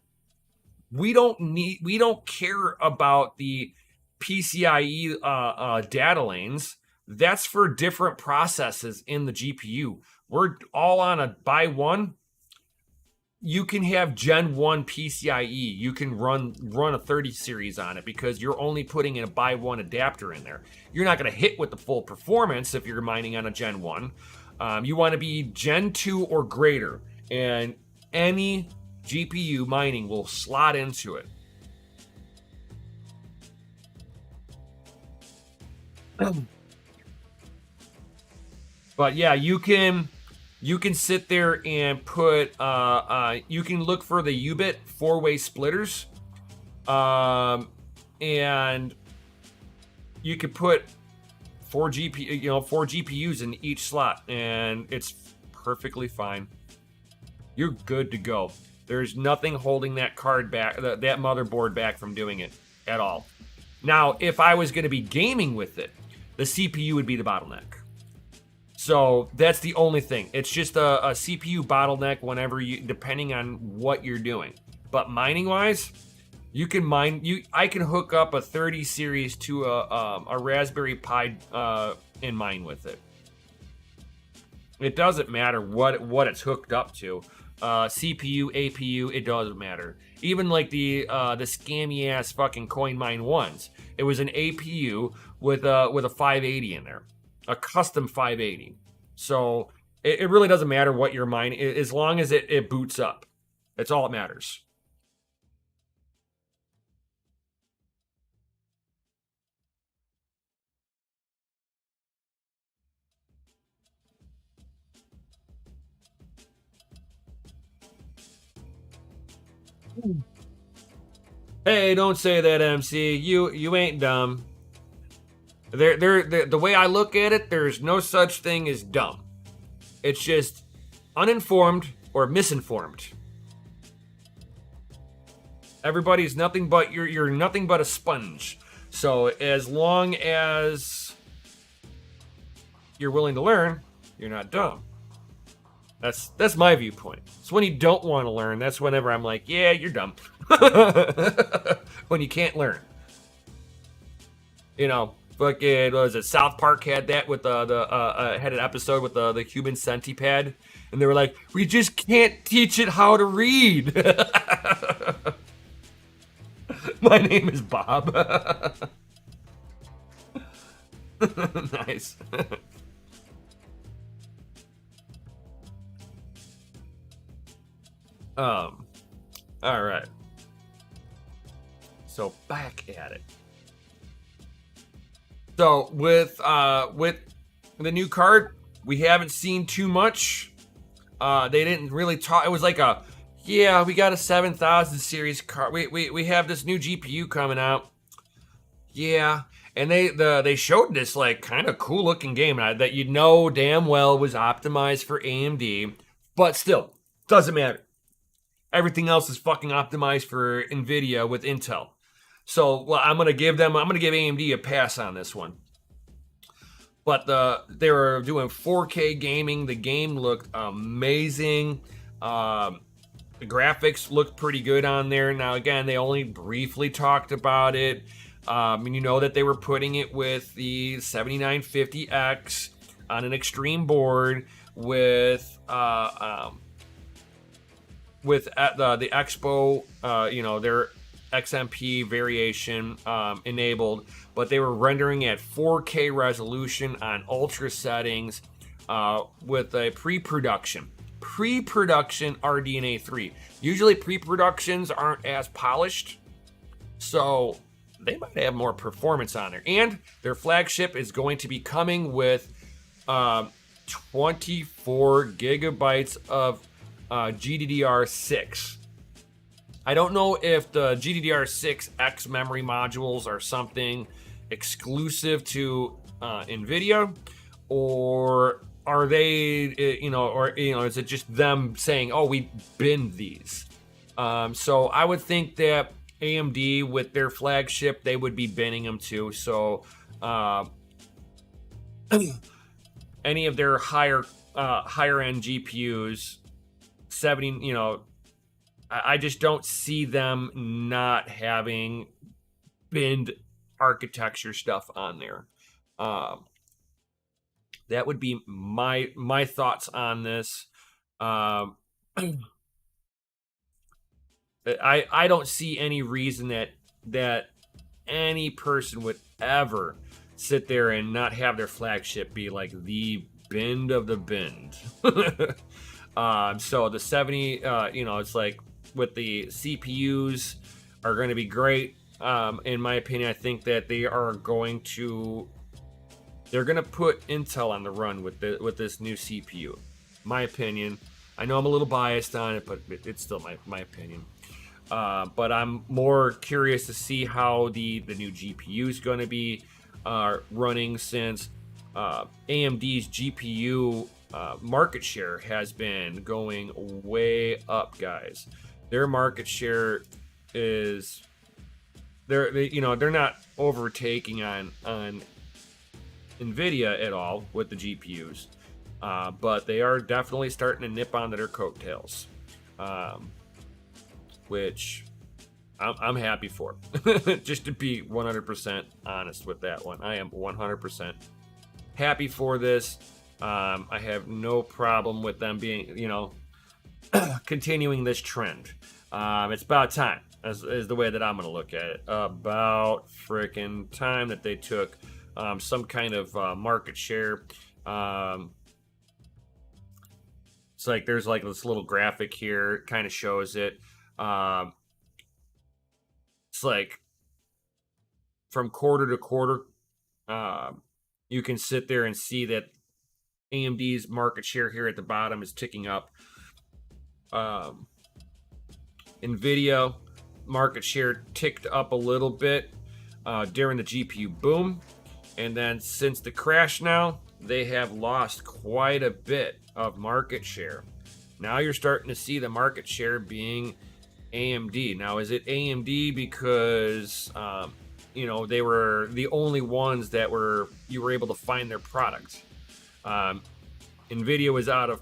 We don't care about the PCIe data lanes. That's for different processes in the GPU. We're all on a buy one. You can have Gen 1 PCIe. You can run a 30 series on it because you're only putting in a buy one adapter in there. You're not going to hit with the full performance if you're mining on a Gen 1. You want to be Gen 2 or greater, and any GPU mining will slot into it. But yeah, you can sit there and put you can look for the U-bit 4-way splitters, and you could put 4 GPUs in each slot, and it's perfectly fine. You're good to go. There's nothing holding that card back, that motherboard back from doing it at all. Now, if I was going to be gaming with it, the CPU would be the bottleneck. So that's the only thing. It's just a CPU bottleneck whenever depending on what you're doing. But mining wise, you can mine. I can hook up a 30 series to a Raspberry Pi and mine with it. It doesn't matter what it's hooked up to. CPU, APU, it doesn't matter. Even like the scammy ass fucking CoinMine ones, it was an APU with a 580 in there, a custom 580. So it really doesn't matter what you're mining, as long as it boots up. That's all that matters. Hey, don't say that, MC. You ain't dumb. The way I look at it, there's no such thing as dumb. It's just uninformed or misinformed. Everybody's nothing but you're nothing but a sponge. So as long as you're willing to learn, you're not dumb. That's my viewpoint. So when you don't want to learn, that's whenever I'm like, yeah, you're dumb. When you can't learn. You know, fucking, what was it? South Park had that with had an episode with the human centipede, and they were like, we just can't teach it how to read. My name is Bob. Nice. All right. So back at it. So with the new card, we haven't seen too much. They didn't really talk. It was like we got a 7000 series card. We have this new GPU coming out. Yeah, and they showed this like kind of cool looking game that you know damn well was optimized for AMD, but still doesn't matter. Everything else is fucking optimized for NVIDIA with Intel. So well, I'm gonna give AMD a pass on this one. But they were doing 4K gaming. The game looked amazing. The graphics looked pretty good on there. Now again, they only briefly talked about it. And you know that they were putting it with the 7950X on an extreme board with the Expo, their XMP variation enabled, but they were rendering at 4K resolution on ultra settings with a pre-production RDNA 3. Usually pre-productions aren't as polished, so they might have more performance on there. And their flagship is going to be coming with 24 gigabytes of GDDR6. I don't know if the GDDR6X memory modules are something exclusive to NVIDIA, or are they, is it just them saying, oh, we binned these? So I would think that AMD with their flagship, they would be binning them too. So any of their higher end GPUs, 70, I just don't see them not having binned architecture stuff on there. That would be my thoughts on this. I don't see any reason that any person would ever sit there and not have their flagship be like the bend of the bend. So the 70, it's like with the CPUs are going to be great. In my opinion, I think that they're going to put Intel on the run with this new CPU. My opinion. I know I'm a little biased on it, but it's still my opinion. But I'm more curious to see how the new GPU is going to be running, since AMD's GPU market share has been going way up, guys. Their market share is they're not overtaking on Nvidia at all with the GPUs, but they are definitely starting to nip onto their coattails, which I'm happy for. Just to be 100% honest with that one, I am 100% happy for this. I have no problem with them being, continuing this trend. It's about time, is the way that I'm going to look at it. About freaking time that they took some kind of market share. It's like there's like this little graphic here, it kind of shows it. It's like from quarter to quarter, you can sit there and see that AMD's market share here at the bottom is ticking up. Nvidia market share ticked up a little bit during the GPU boom, and then since the crash now, they have lost quite a bit of market share. Now you're starting to see the market share being AMD. Now, is it AMD because they were the only ones that you were able to find their product? Nvidia was out of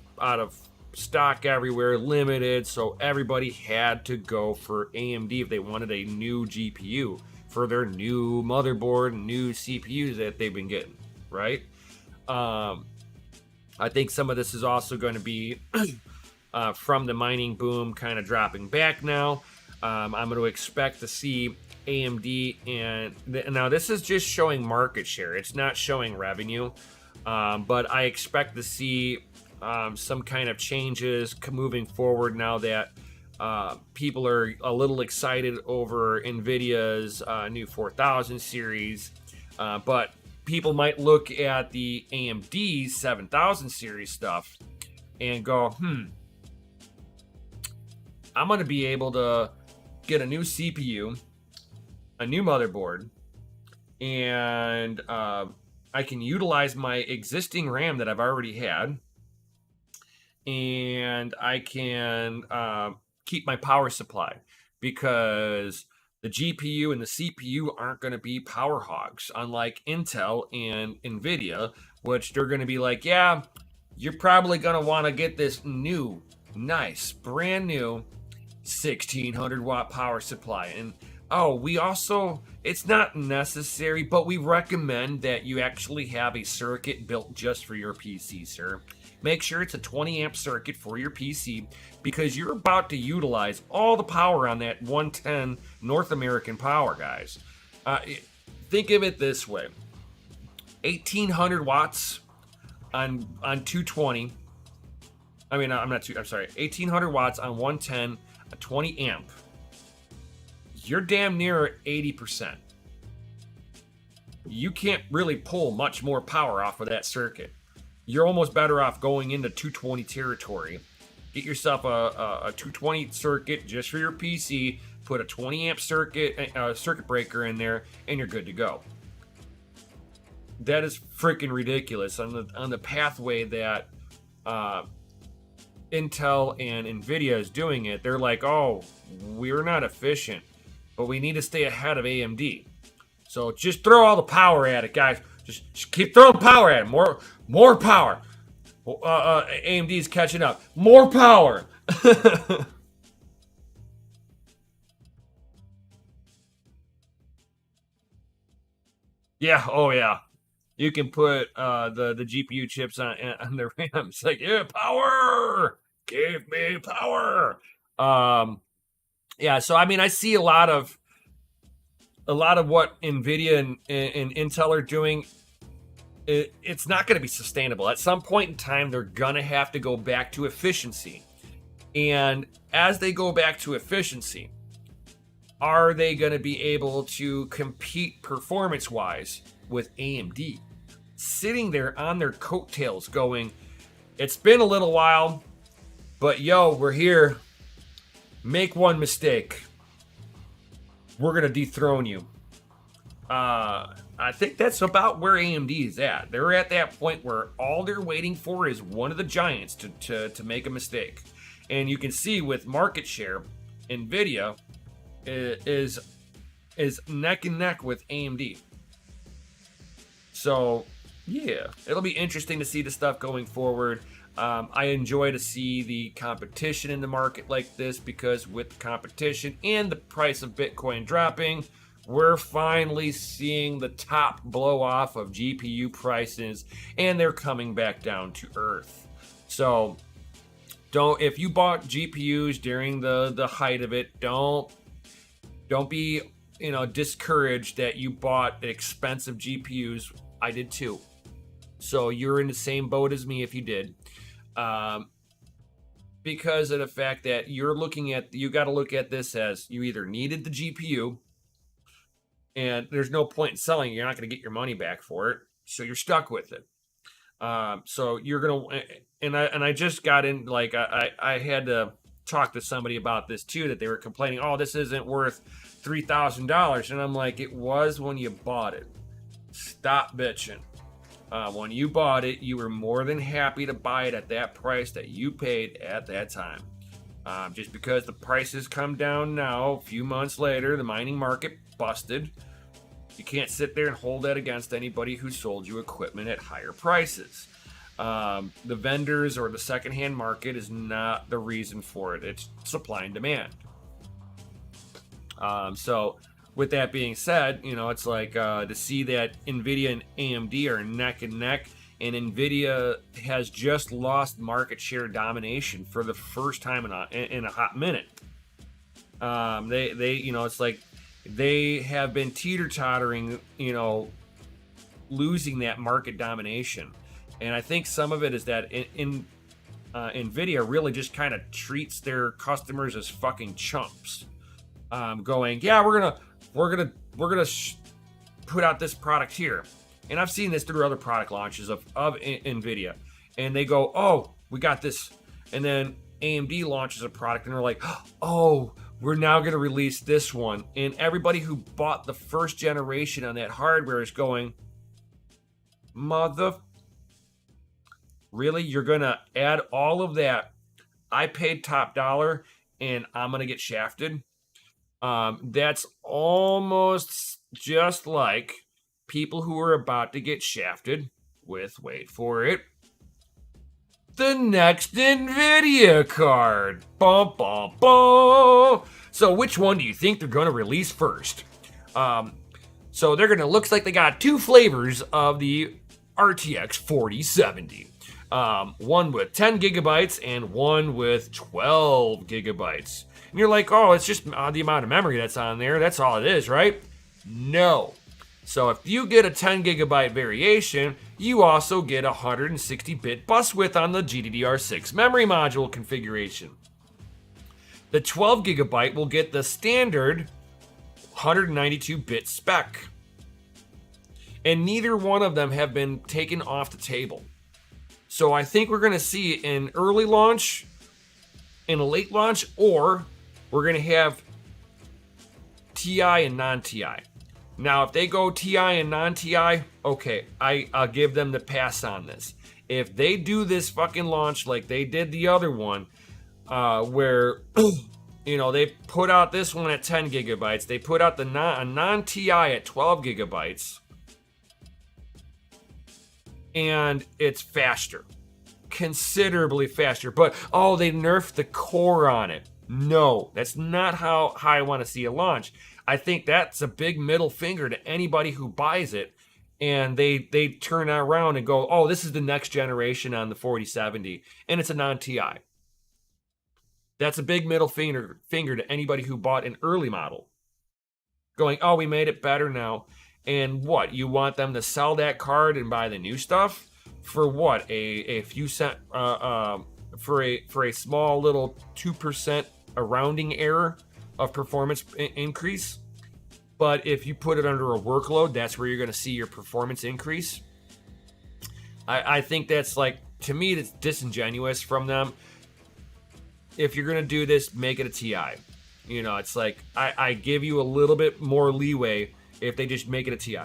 stock everywhere, limited, so everybody had to go for AMD if they wanted a new GPU for their new motherboard, new CPUs that they've been getting, right? I think some of this is also going to be from the mining boom kind of dropping back now. I'm going to expect to see AMD, and now this is just showing market share. It's not showing revenue, but I expect to see some kind of changes moving forward now that people are a little excited over NVIDIA's new 4000 series, but people might look at the AMD 7000 series stuff and go, I'm going to be able to get a new CPU, a new motherboard, and I can utilize my existing RAM that I've already had, and I can keep my power supply, because the GPU and the CPU aren't going to be power hogs, unlike Intel and NVIDIA, which they're going to be like, yeah, you're probably going to want to get this new, nice, brand new 1600 watt power supply. And we also, it's not necessary, but we recommend that you actually have a circuit built just for your PC, sir. Make sure it's a 20 amp circuit for your PC, because you're about to utilize all the power on that 110 North American power, guys. Think of it this way: 1800 watts on 220. I'm sorry, 1800 watts on 110, a 20 amp. You're damn near 80%. You can't really pull much more power off of that circuit. You're almost better off going into 220 territory. Get yourself a 220 circuit just for your PC, put a 20 amp circuit breaker in there, and you're good to go. That is freaking ridiculous on the pathway that Intel and NVIDIA is doing it. They're like, oh, we're not efficient. but we need to stay ahead of AMD. So just throw all the power at it, guys. Just keep throwing power at it. More power. AMD's catching up. More power. Yeah. Oh yeah. You can put the GPU chips on the RAM. It's like, yeah, power. Give me power. Yeah. So I mean, I see a lot of what Nvidia and Intel are doing. It's not going to be sustainable. At some point in time, they're going to have to go back to efficiency. And as they go back to efficiency, are they going to be able to compete performance-wise with AMD? Sitting there on their coattails going, it's been a little while, but yo, we're here. Make one mistake. We're going to dethrone you. I think that's about where AMD is at. They're at that point where all they're waiting for is one of the giants to make a mistake. And you can see with market share, Nvidia is neck and neck with AMD. So yeah, it'll be interesting to see the stuff going forward. I enjoy to see the competition in the market like this, because with the competition and the price of Bitcoin dropping, we're finally seeing the top blow off of GPU prices, and they're coming back down to earth. So if you bought GPUs during the height of it, don't be discouraged that you bought expensive GPUs. I did too. So you're in the same boat as me if you did. Because of the fact that you got to look at this as you either needed the GPU, and there's no point in selling. You're not going to get your money back for it, so you're stuck with it. So you're gonna, and I just got in, like, I had to talk to somebody about this too, that they were complaining, oh, this isn't worth $3,000, and I'm like, it was when you bought it. Stop bitching. When you bought it, you were more than happy to buy it at that price that you paid at that time. Just because the prices come down now, a few months later, the mining market busted. You can't sit there and hold that against anybody who sold you equipment at higher prices. The vendors or the secondhand market is not the reason for it. It's supply and demand. So with that being said, it's like to see that Nvidia and AMD are neck and neck, and Nvidia has just lost market share domination for the first time in a hot minute. It's like they have been teeter-tottering, losing that market domination. And I think some of it is that Nvidia really just kind of treats their customers as fucking chumps. Going, yeah, we're gonna put out this product here. And I've seen this through other product launches of Nvidia. And they go, oh, we got this. And then AMD launches a product and they're like, oh, we're now going to release this one. And everybody who bought the first generation on that hardware is going, really? You're going to add all of that? I paid top dollar and I'm going to get shafted? That's almost just like people who are about to get shafted with, wait for it, the next Nvidia card. Bum, bum, bum. So which one do you think they're going to release first? So they're going to, looks like they got two flavors of the RTX 4070. One with 10 gigabytes and one with 12 gigabytes. And you're like, oh, it's just the amount of memory that's on there. That's all it is, right? No. So if you get a 10 gigabyte variation, you also get 160-bit bus width on the GDDR6 memory module configuration. The 12 gigabyte will get the standard 192-bit spec. And neither one of them have been taken off the table. So I think we're going to see an early launch, and a late launch, or we're going to have TI and non-TI. Now, if they go TI and non-TI, okay, I'll give them the pass on this. If they do this fucking launch like they did the other one, where They put out this one at 10 gigabytes. They put out a non-TI at 12 gigabytes. And it's faster. Considerably faster. But, they nerfed the core on it. No, that's not how I want to see a launch. I think that's a big middle finger to anybody who buys it. And they turn around and go, oh, this is the next generation on the 4070. And it's a non-TI. That's a big middle finger to anybody who bought an early model. Going, oh, we made it better now. And what? You want them to sell that card and buy the new stuff? For what? A few cent for a small little 2% a rounding error of performance increase? But if you put it under a workload, that's where you're going to see your performance increase. I think that's to me, it's disingenuous from them. If you're going to do this, make it a TI. It's I give you a little bit more leeway if they just make it a TI.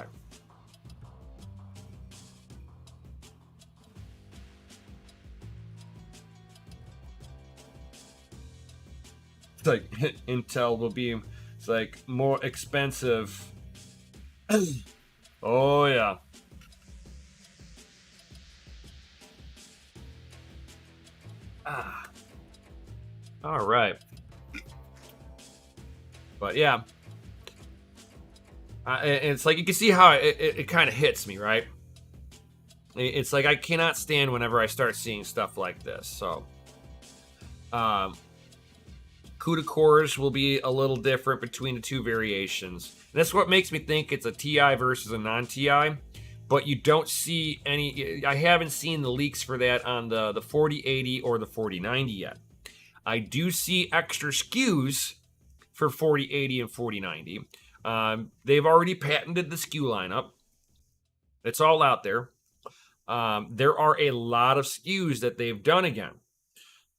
It's Intel will be more expensive. Oh yeah. All right. But yeah. It's you can see how it kind of hits me, right? It's I cannot stand whenever I start seeing stuff like this. So, CUDA cores will be a little different between the two variations. And that's what makes me think it's a TI versus a non-TI. But you don't see any. I haven't seen the leaks for that on the 4080 or the 4090 yet. I do see extra SKUs for 4080 and 4090. They've already patented the SKU lineup. It's all out there. There are a lot of SKUs that they've done again.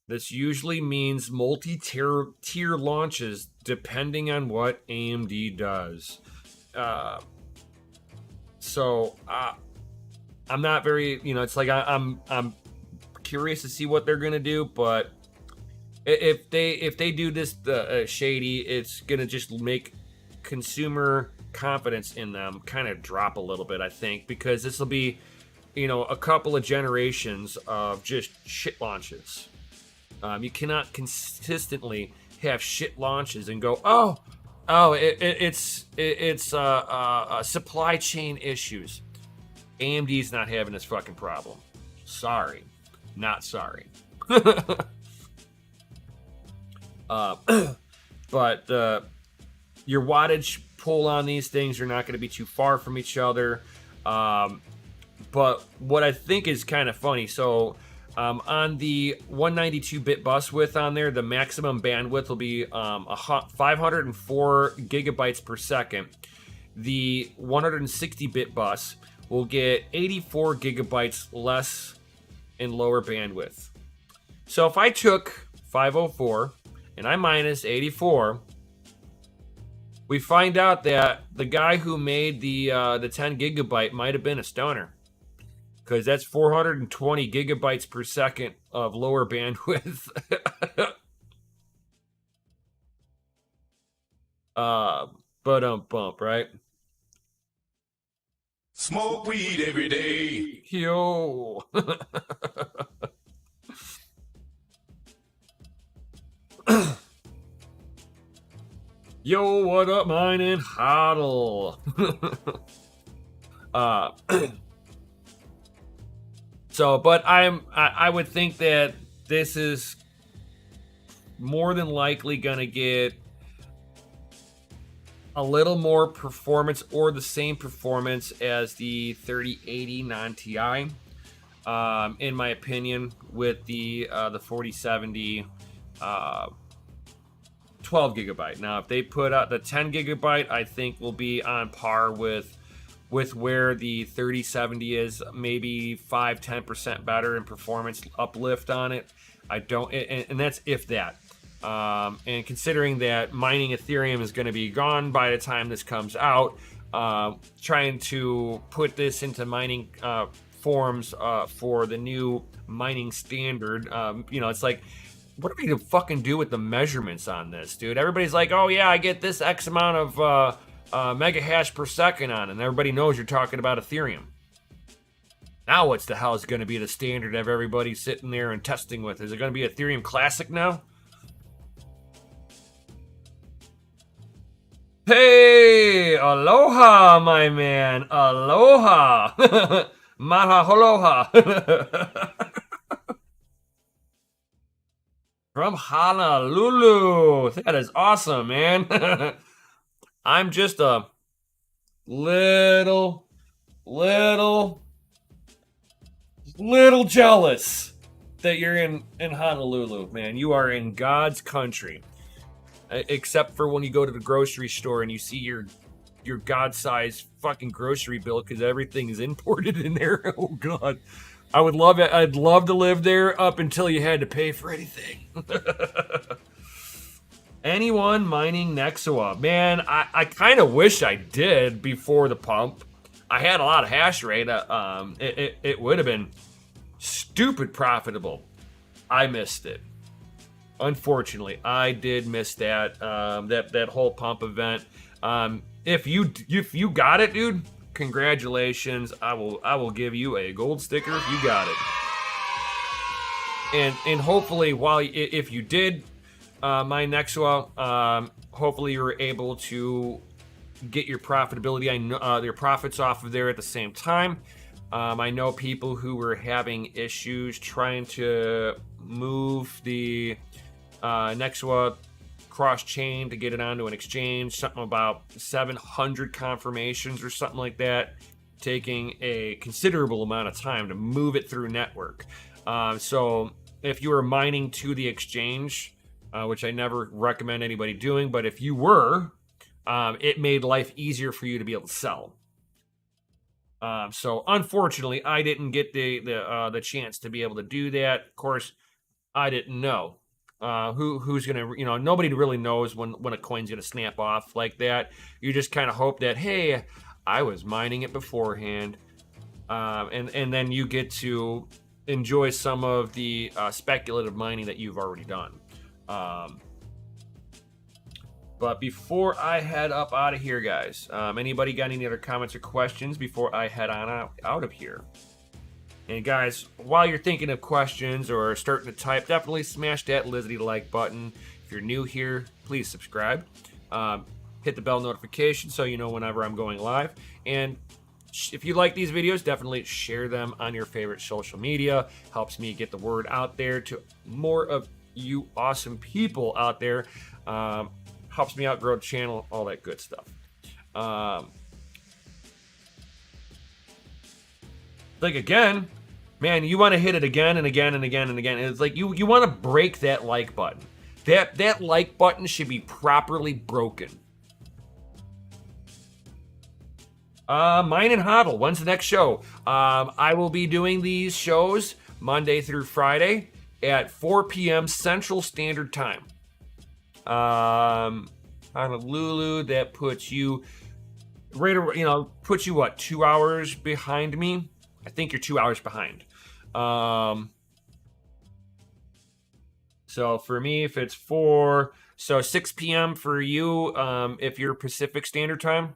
This usually means multi-tier launches depending on what AMD does. So I'm not very, it's I'm curious to see what they're gonna do, but if they do this shady, it's gonna just make consumer confidence in them kind of drop a little bit, I think, because this will be, a couple of generations of just shit launches. You cannot consistently have shit launches and go, it's supply chain issues. AMD's not having this fucking problem. Sorry, not sorry. But your wattage pull on these things are not going to be too far from each other. But what I think is kind of funny, so on the 192-bit bus width on there, the maximum bandwidth will be 504 gigabytes per second. The 160-bit bus will get 84 gigabytes less in lower bandwidth. So if I took 504 and I minus 84, we find out that the guy who made the 10 gigabyte might have been a stoner, because that's 420 gigabytes per second of lower bandwidth. Bump, right? Smoke weed every day. Yo. Yo, what up, mine and hodl? So, but I would think that this is more than likely gonna get a little more performance or the same performance as the 3080 non-TI, in my opinion, with the 4070 12 gigabyte. Now, if they put out the 10 gigabyte, I think will be on par with where the 3070 is, maybe 5-10% better in performance uplift on it. I don't, and that's if that. And considering that mining Ethereum is going to be gone by the time this comes out, trying to put this into mining forms for the new mining standard, it's like what are we gonna fucking do with the measurements on this, dude? Everybody's like, oh yeah, I get this X amount of mega hash per second on, and everybody knows you're talking about Ethereum. Now what's the hell is going to be the standard of everybody sitting there and testing with? Is it going to be Ethereum Classic now? Hey, aloha, my man. Aloha. Mahaloha. From Honolulu. That is awesome, man. I'm just a little jealous that you're in Honolulu, man. You are in God's country. Except for when you go to the grocery store and you see your God-sized fucking grocery bill because everything is imported in there. Oh God, I would love it. I'd love to live there up until you had to pay for anything. Anyone mining Nexua? Man, I kind of wish I did before the pump. I had a lot of hash rate. It would have been stupid profitable. I missed it. Unfortunately, I did miss that that whole pump event. If you got it, dude, congratulations. I will give you a gold sticker if you got it. And hopefully, if you did mine Nexua, hopefully you were able to get your profitability. I know your profits off of there at the same time. I know people who were having issues trying to move the Nexua cross-chain to get it onto an exchange. Something about 700 confirmations or something like that, taking a considerable amount of time to move it through network. So if you were mining to the exchange, which I never recommend anybody doing, but if you were, it made life easier for you to be able to sell. So unfortunately, I didn't get the chance to be able to do that. Of course, I didn't know who's gonna, nobody really knows when a coin's gonna snap off like that. You just kind of hope that, hey, I was mining it beforehand, and then you get to enjoy some of the speculative mining that you've already done. But before I head up out of here, guys, anybody got any other comments or questions before I head on out of here? And guys, while you're thinking of questions or starting to type, definitely smash that Lizzie like button. If you're new here, please subscribe. Hit the bell notification so you know whenever I'm going live. And if you like these videos, definitely share them on your favorite social media. Helps me get the word out there to more of you awesome people out there. Helps me outgrow the channel, all that good stuff. Like again, man, you want to hit it again and again and again and again. It's like you want to break that like button. That like button should be properly broken. Mine and Hodl, when's the next show? I will be doing these shows Monday through Friday at 4 p.m. Central Standard Time. Honolulu, that puts you puts you what, 2 hours behind me? I think you're 2 hours behind. So for me, if it's 6 p.m. for you, if you're Pacific Standard Time.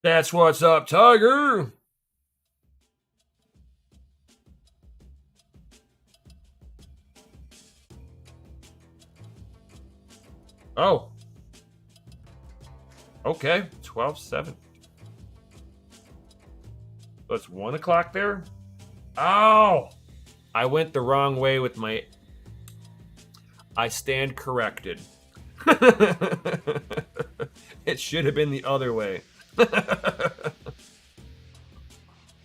That's what's up, Tiger. Oh. Okay, 12/7. So it's 1 o'clock there? Ow! I went the wrong way with my... I stand corrected. It should have been the other way.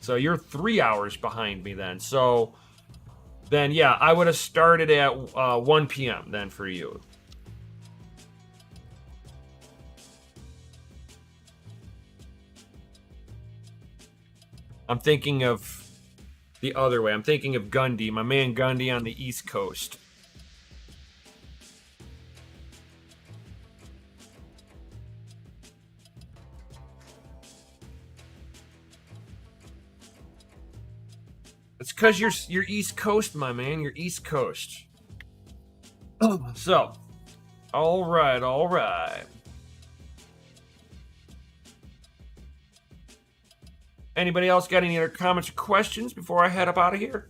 So you're 3 hours behind me then. So then, yeah, I would have started at 1 p.m. then for you. I'm thinking of the other way. I'm thinking of Gundy, my man Gundy on the East Coast. It's because you're East Coast, my man. You're East Coast. So, all right. Anybody else got any other comments or questions before I head up out of here?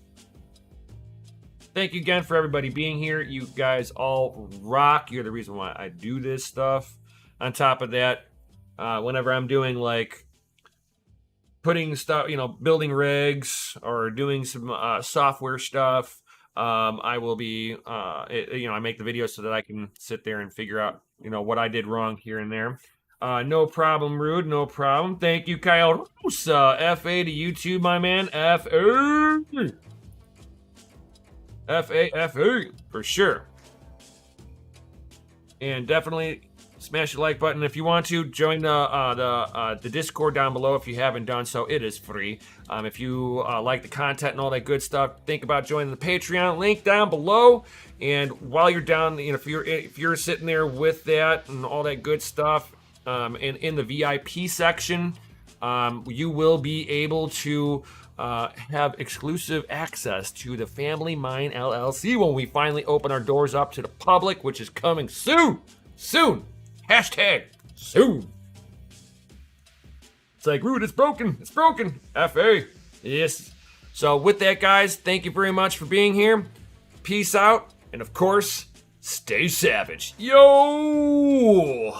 Thank you again for everybody being here. You guys all rock. You're the reason why I do this stuff. On top of that, whenever I'm doing like putting stuff, building rigs or doing some software stuff, I will be, I make the videos so that I can sit there and figure out, what I did wrong here and there. No problem, Rude. No problem. Thank you, Kyle Rosa. FA to YouTube, my man. FA. FA for sure. And definitely smash the like button if you want to. Join the Discord down below if you haven't done so. It is free. If you like the content and all that good stuff, think about joining the Patreon. Link down below. And while you're down, if you're sitting there with that and all that good stuff, and in the VIP section, you will be able to have exclusive access to the Family Mine LLC when we finally open our doors up to the public, which is coming soon. Soon. Hashtag soon. It's like, Rude, it's broken. It's broken. FA. Yes. So with that, guys, thank you very much for being here. Peace out. And of course, stay savage. Yo!